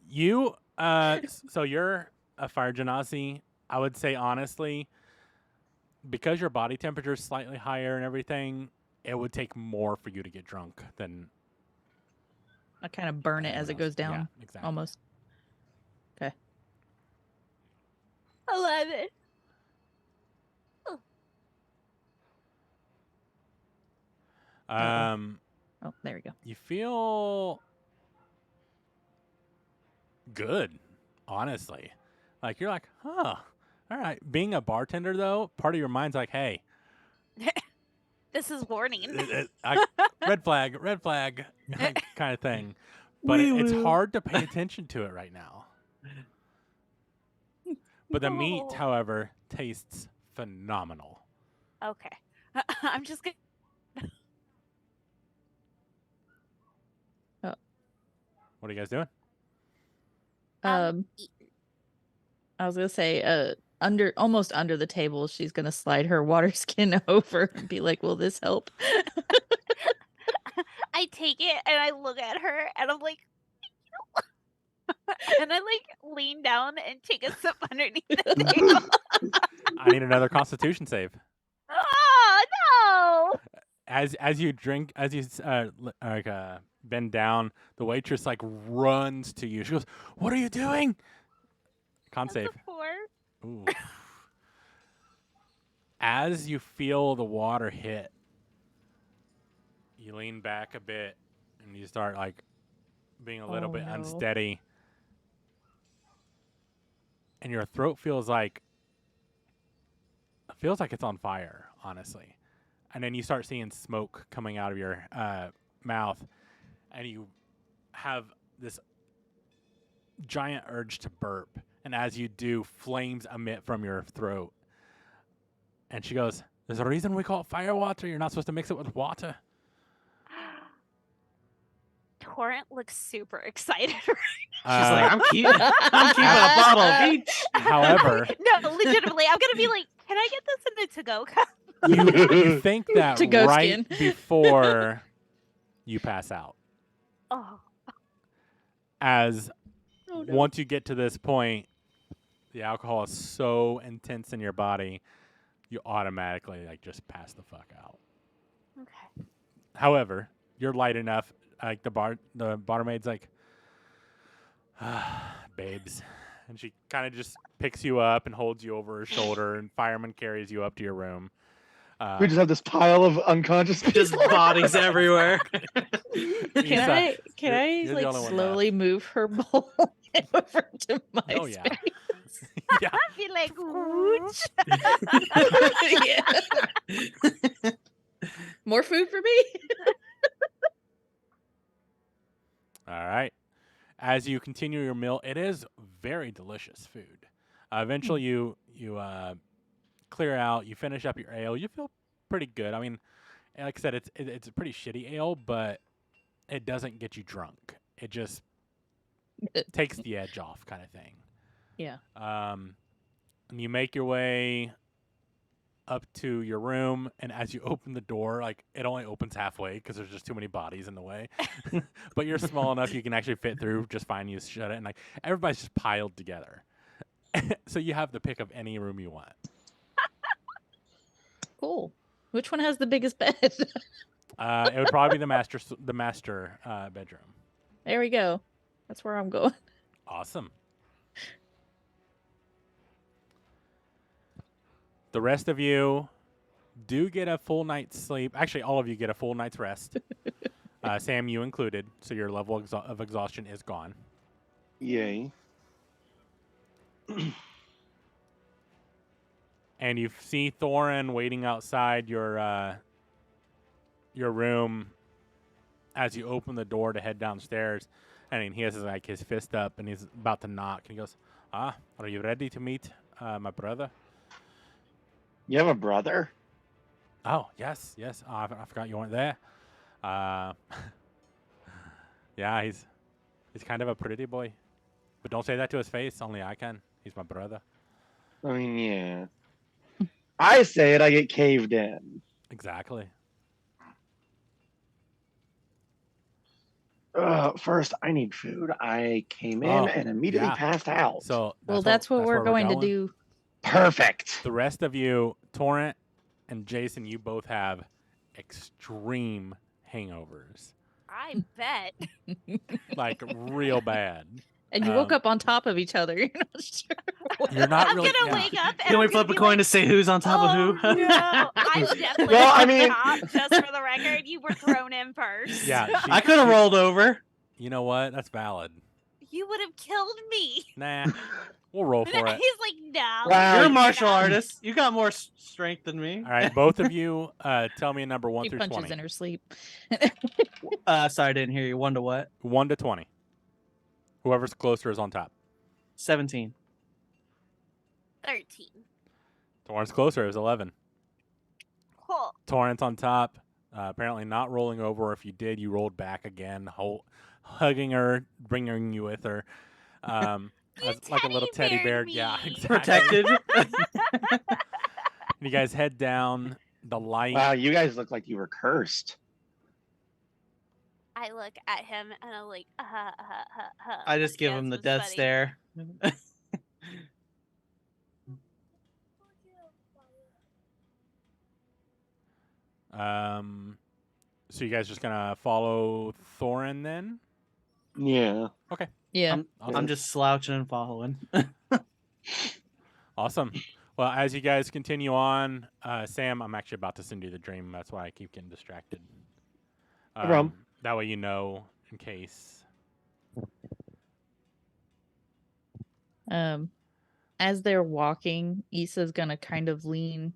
You, so you're a fire genasi. I would say honestly, because your body temperature is slightly higher and everything, it would take more for you to get drunk than I kind of burn it as it anyone else. goes down, Yeah, exactly. almost. Okay. 11. Oh, there we go. You feel good, honestly. Like you're like, huh, all right. Being a bartender though, part of your mind's like, hey, This is warning. red flag, like, kind of thing. But it's hard to pay attention to it right now. But the meat, No. however, tastes phenomenal. Okay. I'm just gonna. What are you guys doing? I was gonna say, almost under the table, she's gonna slide her water skin over and be like, "Will this help?" I take it and I look at her and I'm like, and I like lean down and take a sip underneath the table. I need another Constitution save. Oh no! As you drink, as you bend down, the waitress like runs to you. She goes, "What are you doing?" Con That's save. a 4. Ooh. As you feel the water hit, you lean back a bit and you start like being a little bit no. unsteady. And your throat feels like it's on fire, honestly. And then you start seeing smoke coming out of your mouth, and you have this giant urge to burp. And as you do, flames emit from your throat. And she goes, "There's a reason we call it fire water. You're not supposed to mix it with water." Torrent looks super excited. She's like, I'm keeping a bottle of each. However, No, legitimately, I'm gonna be like, can I get this in the to-go cup? you think that To-go right skin. before you pass out. Oh, As Oh, no. once you get to this point, the alcohol is so intense in your body, you automatically like just pass the fuck out. okay. However, you're light enough. Like the barmaid's like, babes, and she kind of just picks you up and holds you over her shoulder, and fireman carries you up to your room. We just have this pile of unconscious Just people. bodies everywhere. Can I you're the like only one slowly move her bowl over to my Oh, yeah. space? Yeah. I'd be like, whoosh. Yeah. More food for me? All right. As you continue your meal, it is very delicious food. Eventually, you clear out. You finish up your ale. You feel pretty good. I mean, like I said, it's a pretty shitty ale, but it doesn't get you drunk. It just takes the edge off, kind of thing. Yeah. And you make your way up to your room, and as you open the door, like it only opens halfway because there's just too many bodies in the way. But you're small enough you can actually fit through just fine. You shut it, and like everybody's just piled together. So you have the pick of any room you want. Cool. Which one has the biggest bed? It would probably be the master bedroom. There we go. That's where I'm going. Awesome. The rest of you do get a full night's sleep. Actually, all of you get a full night's rest. Sam, you included, so your level of exhaustion is gone. Yay. And you see Thorin waiting outside your room as you open the door to head downstairs. I mean, he has his fist up and he's about to knock. And he goes, "Are you ready to meet my brother?" You have a brother? Oh, yes. Oh, I forgot you weren't there. Uh, yeah, he's kind of a pretty boy. But don't say that to his face. Only I can. He's my brother. I mean, yeah. I say it, I get caved in. Exactly. First, I need food. I came in Oh, and immediately yeah. passed out. So Well, that's what we're where going to going. do. Perfect. The rest of you, Torrent and Jason, you both have extreme hangovers. I bet. Like real bad. And you woke up on top of each other. You're not sure. You're not I'm really. gonna Yeah. wake up and Can I'm we gonna flip a be coin like, to say who's on top oh, of who? No, I'm definitely Well, I on mean- top, just for the record. You were thrown in first. Yeah, I could have rolled over. You know what? That's valid. You would have killed me. Nah, we'll roll for it. He's like, no. Wow. You're a Fair martial enough. artist. You got more strength than me. All right, both of you, tell me a number 1 She through punches 20. in her sleep. Sorry, I didn't hear you. 1 to what? 1 to 20. Whoever's closer is on top. 17. 13. Torrent's closer is 11. Cool. Torrent's on top. Apparently not rolling over. If you did, you rolled back again, hugging her, bringing you with her. Like a little teddy bear. Me. Yeah, exactly. Protected. You guys head down the light. Wow, you guys look like you were cursed. I look at him and I'm like, I just give Yes, him the it's death funny. stare. So you guys just gonna follow Thorin then? Yeah. Yeah. I'm just slouching and following. Awesome. Well, as you guys continue on, Sam, I'm actually about to send you the dream. That's why I keep getting distracted. No problem. That way you know in case. As they're walking, Issa's gonna kind of lean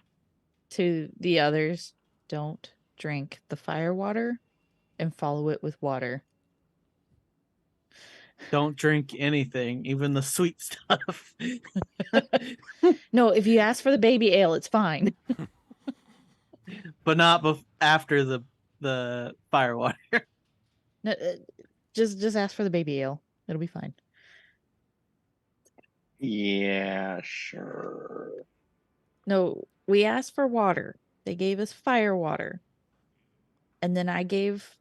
to the others. Don't drink the fire water and follow it with water. Don't drink anything, even the sweet stuff. No, if you ask for the baby ale, it's fine. But not after the fire water. No, just ask for the baby ale. It'll be fine. Yeah, sure. No, we asked for water. They gave us fire water. And then I gave,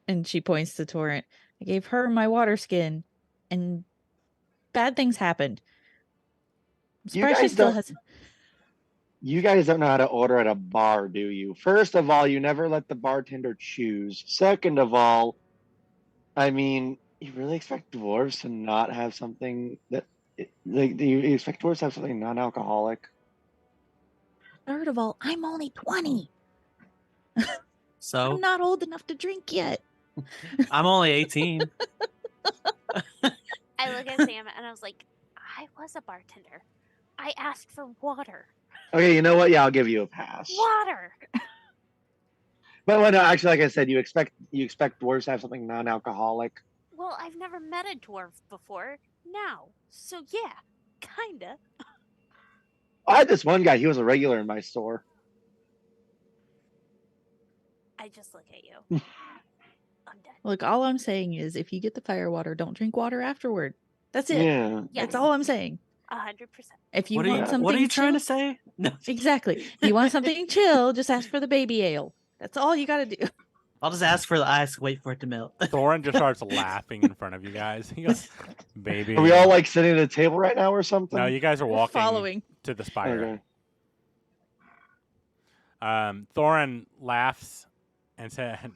and she points to Torrent, I gave her my water skin, and bad things happened. I'm surprised she still has. You guys don't know how to order at a bar, do you? First of all, you never let the bartender choose. Second of all, I mean, you really expect dwarves to not have something that, like, do you expect dwarves to have something non-alcoholic? Third of all, I'm only 20. So I'm not old enough to drink yet. I'm only 18. I look at Sam and I was like, I was a bartender. I asked for water. Okay, you know what? Yeah, I'll give you a pass. Water. But well, no, actually, like I said, you expect dwarves to have something non-alcoholic. Well, I've never met a dwarf before. Now. So yeah, kinda. I had this one guy. He was a regular in my store. I just look at you. I'm done. Look, all I'm saying is if you get the fire water, don't drink water afterward. That's it. Yeah. Yes. That's all I'm saying. 100%. If you What want something are you trying to chill- say? No. Exactly. If you want something chill, just ask for the baby ale. That's all you got to do. I'll just ask for the ice, wait for it to melt. Thorin just starts laughing in front of you guys. He goes, "Baby." Are we all like sitting at a table right now or something? No, you guys are We're walking following. to the spire. Okay. Thorin laughs and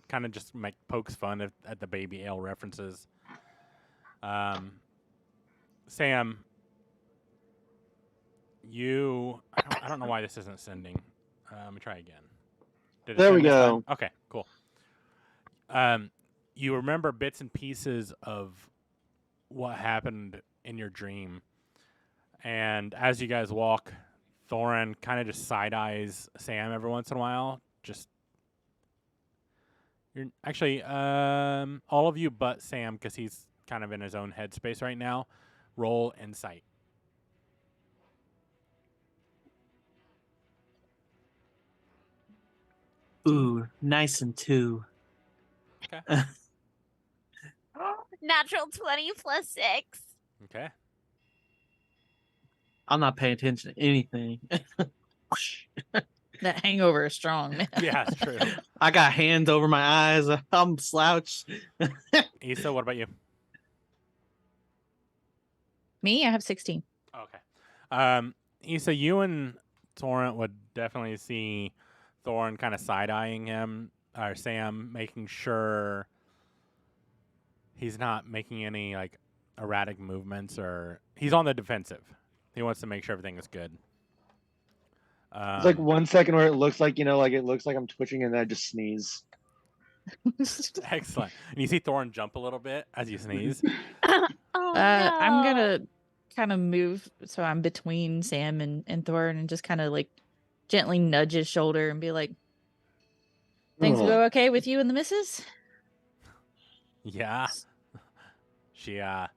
kind of just pokes fun at the baby ale references. Sam, I don't know why this isn't sending. Let me try again. Did it There send we this time? go. Okay, cool. You remember bits and pieces of what happened in your dream, and as you guys walk, Thorin kind of just side eyes Sam every once in a while. You're actually all of you but Sam, because he's kind of in his own headspace right now. Roll insight. Ooh, nice and 2. Okay. Natural 20 plus 6. Okay. I'm not paying attention to anything. That hangover is strong, man. Yeah, it's true. I got hands over my eyes. I'm slouched. Issa, what about you? Me, I have 16. Okay. Issa, you and Torrent would definitely see Thorn kind of side-eyeing him, or Sam, making sure he's not making any, like, erratic movements, or he's on the defensive. He wants to make sure everything is good. It's like 1 second where it looks like, like it looks like I'm twitching and then I just sneeze. Excellent. And you see Thorn jump a little bit as you sneeze. Oh no. I'm gonna kind of move so I'm between Sam and Thorn and just kind of like gently nudge his shoulder and be like, "Things Ugh. go okay with you and the missus?" Yeah. She, I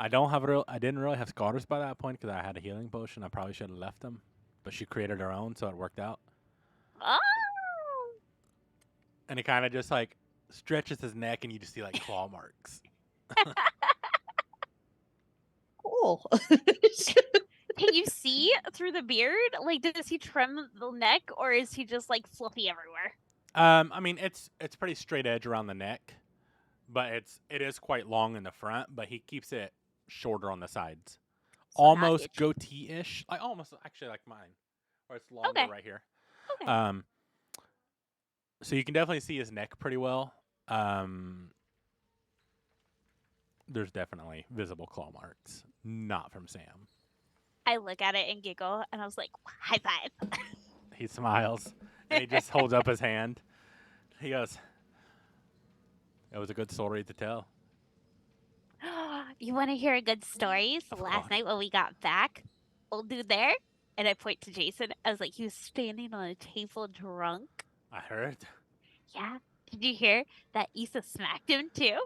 didn't really have scars by that point because I had a healing potion. I probably should have left them, but she created her own, so it worked out. Oh. And he kind of just like stretches his neck, and you just see like claw marks. Cool. Can you see through the beard? Like, does he trim the neck, or is he just like fluffy everywhere? I mean, it's pretty straight edge around the neck, but it is quite long in the front. But he keeps it shorter on the sides, So not almost itchy. goatee-ish, like almost actually like mine, or it's longer Okay. right here. Okay. So you can definitely see his neck pretty well. There's definitely visible claw marks, not from Sam. I look at it and giggle, and I was like, "High five!" He smiles, and he just holds up his hand. He goes, "It was a good story to tell." You want to hear a good story? So Of last course. night when we got back, old dude there, and I point to Jason. I was like, he was standing on a table drunk. I heard. Yeah. Did you hear that Issa smacked him too?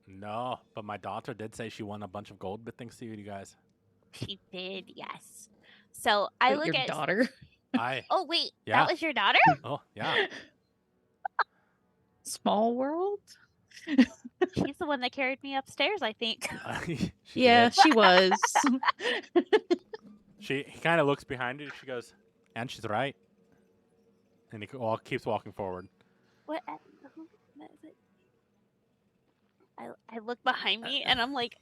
No, but my daughter did say she won a bunch of gold thanks to you guys. She did, yes. So I Wait, look your at. daughter? Oh wait, Yeah. that was your daughter? Oh, yeah. Small world? She's the one that carried me upstairs, I think. She Yeah, did. she was. He kind of looks behind her. She goes, and she's right. And he keeps walking forward. What? Who is it? I look behind me and I'm like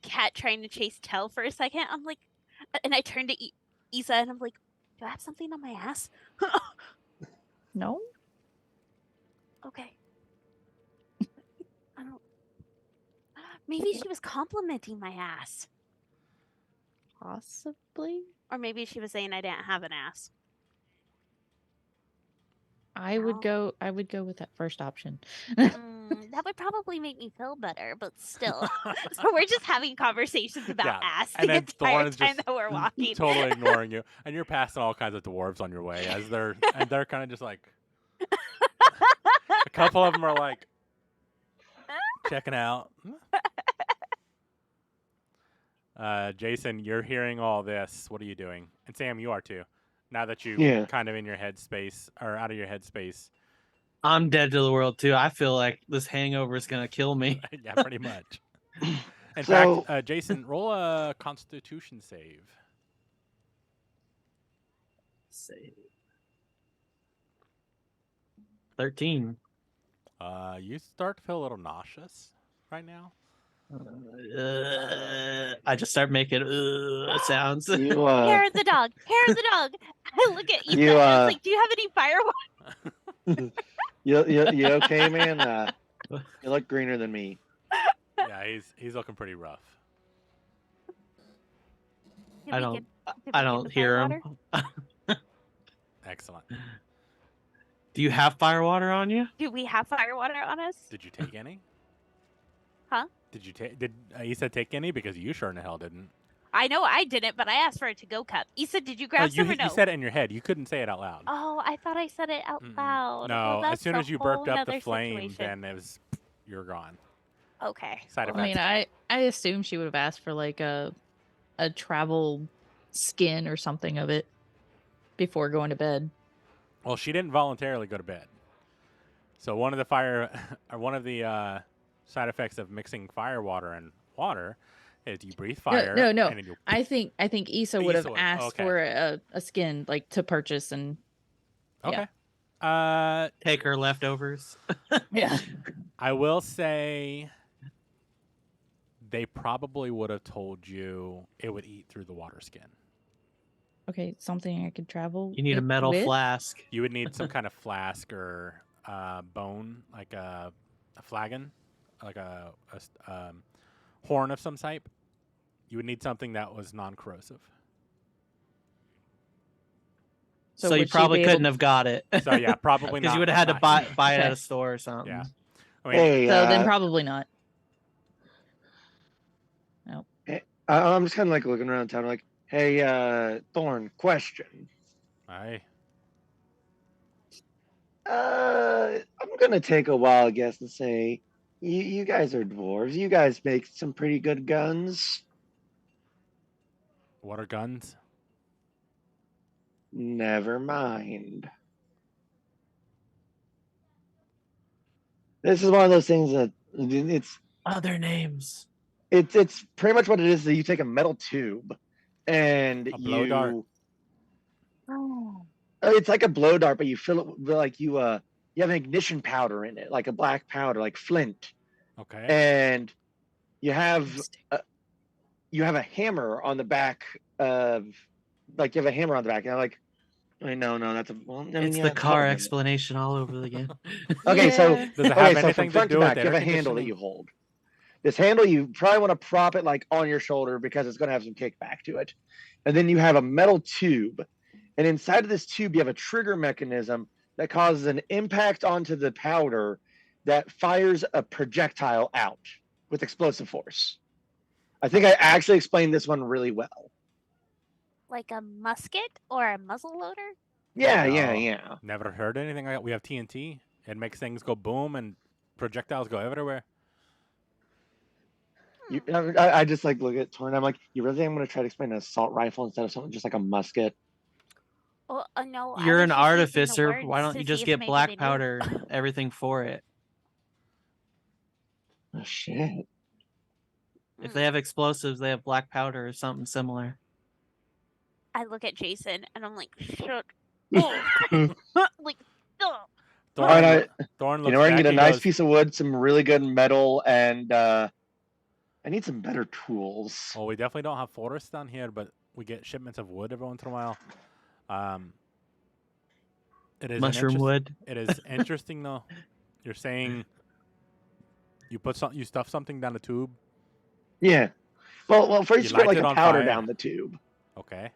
cat trying to chase tail for a second. I'm like, and I turn to Issa and I'm like, do I have something on my ass? No? Okay. I don't. Maybe she was complimenting my ass, Possibly. or maybe she was saying I didn't have an ass. I would go with that first option. That would probably make me feel better, but still. So we're just having conversations about Yeah, ass and the then entire Thorn's time just that we're walking. totally ignoring you, and you're passing all kinds of dwarves on your way as they're kind of just like a couple of them are like checking out. Jason, you're hearing all this. What are you doing? And Sam, you are too. Now that you kind of in your headspace or out of your headspace. I'm dead to the world too. I feel like this hangover is gonna kill me. Yeah, pretty much. In fact, Jason, roll a Constitution save. Save. 13. You start to feel a little nauseous right now. I just start making sounds. You, Hair of the dog. Hair of the dog. I look at Ethan and I was like, do you have any fireworks? you okay, man? You look greener than me. Yeah, he's looking pretty rough. I don't hear him. Excellent. Do you have firewater on you? Do we have firewater on us? Did you take any? Huh? Did Issa take any? Because you sure in the hell didn't. I know I didn't, but I asked for a to-go cup. Issa, did you grab some or no? You said it in your head. You couldn't say it out loud. Oh, I thought I said it out loud. No, well, as soon as you burped up the flame, situation. then you're gone. Okay. Side I mean, effects. I assume she would have asked for like a travel skin or something of it before going to bed. Well, she didn't voluntarily go to bed. So one of the side effects of mixing fire water and water is you breathe fire No. and then you I think Issa would have Issa would. asked Okay. for a skin like to purchase and Okay. Take her leftovers. yeah. I will say they probably would have told you it would eat through the water skin. Okay, something I could travel. You need a metal with? flask. You would need some kind of flask or bone, like a flagon, like a horn of some type. You would need something that was non-corrosive. So would you she probably be couldn't able- have got it. So yeah, probably Because not. you would have had to not buy it at Okay. a store or something. Yeah. I mean, Hey, So then probably not. No. I'm just kind of like looking around town, like, hey, Thorn, question. aye. I'm gonna take a wild guess and say, you guys are dwarves. You guys make some pretty good guns. What are guns? Never mind. This is one of those things that it's Other names. it's pretty much what it is. That you take a metal tube and A blow dart. It's like a blow dart, but you fill it with like you have an ignition powder in it, like a black powder, like flint, Okay. and you have a hammer on the back of, like you have a hammer on the back, and I'm like, no, that's a. Well, I mean, It's yeah, the it's car hard. explanation all over again. Okay, so Yeah. Does it have so anything from to front do to with back, you have air a handle that conditioning? you hold. This handle, you probably want to prop it like on your shoulder because it's going to have some kickback to it. And then you have a metal tube. And inside of this tube, you have a trigger mechanism that causes an impact onto the powder that fires a projectile out with explosive force. I think I actually explained this one really well. Like a musket or a muzzle loader? Yeah, No. yeah. Never heard anything like that. We have TNT. It makes things go boom and projectiles go everywhere. I just like look at Torn. I'm like, you really think I'm going to try to explain an assault rifle instead of something just like a musket? Well, no, I You're was an just using the artificer. words Why don't to you see just if get maybe black they knew. powder and everything for it? Oh shit! If they have explosives, they have black powder or something similar. I look at Jason and I'm like, shut up. Like, ugh. Thorn You looks know, where I can back get a and nice goes, piece of wood, some really good metal, and I need some better tools. well, we definitely don't have forests down here, but we get shipments of wood every once in a while. It is Mushroom wood. It is interesting though. You're saying you stuff something down the tube. Yeah. Well, first you put light like it a on powder fire? down the tube. Okay.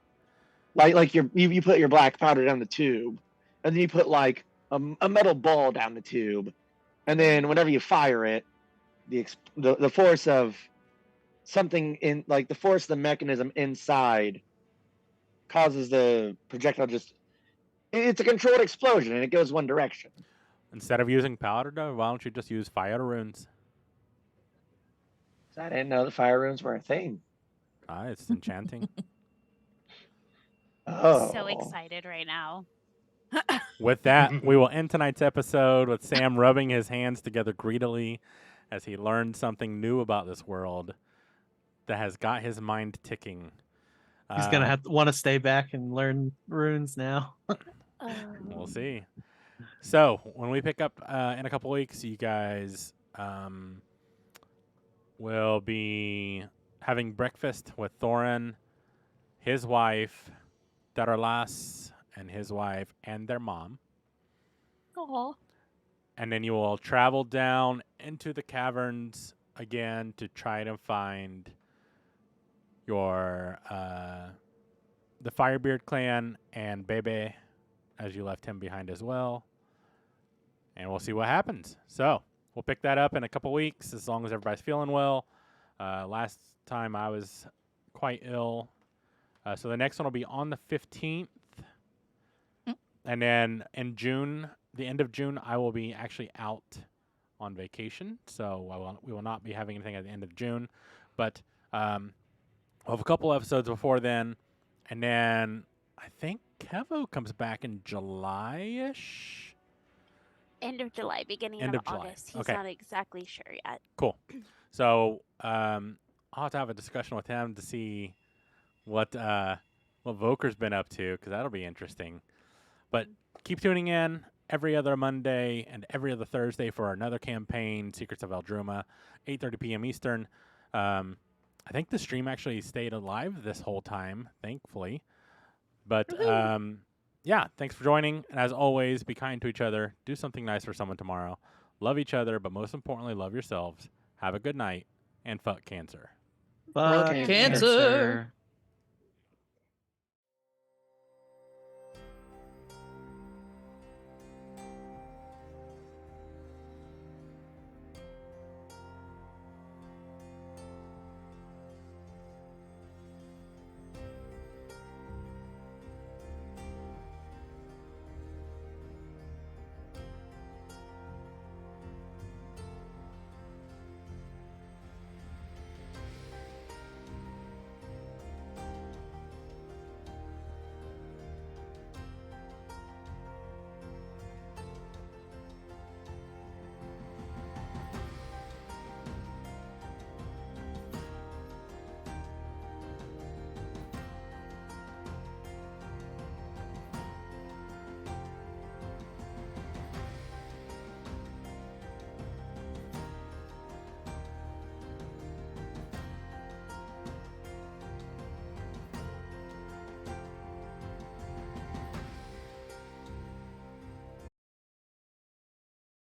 Like you put your black powder down the tube, and then you put like a metal ball down the tube, and then whenever you fire it, the force of something in, like the force of the mechanism inside causes the projectile it's a controlled explosion and it goes one direction. Instead of using powder, though, why don't you just use fire runes? So I didn't know the fire runes were a thing. It's enchanting. Oh. So excited right now. With that, we will end tonight's episode with Sam rubbing his hands together greedily as he learned something new about this world that has got his mind ticking. He's gonna want to stay back and learn runes now. We'll see. So when we pick up in a couple weeks, you guys will be having breakfast with Thorin, his wife, Daralas, and his wife, and their mom. Aw. And then you will travel down into the caverns again to try to find your the Firebeard clan and Bebe, as you left him behind as well. And we'll see what happens. So we'll pick that up in a couple weeks as long as everybody's feeling well. Last time I was quite ill. So the next one will be on the 15th. And then in June, the end of June, I will be actually out on vacation. So we will not be having anything at the end of June. But we'll have a couple episodes before then. And then I think Kevo comes back in July-ish. End of July, beginning End of of July. August. He's Okay. not exactly sure yet. Cool. So I'll have to have a discussion with him to see what Voker's been up to, because that'll be interesting. But keep tuning in every other Monday and every other Thursday for another campaign, Secrets of Eldruma, 8:30 p.m. Eastern. I think the stream actually stayed alive this whole time, thankfully. But yeah, thanks for joining. And as always, be kind to each other. Do something nice for someone tomorrow. Love each other, but most importantly, love yourselves. Have a good night, and fuck cancer. Fuck Okay, cancer.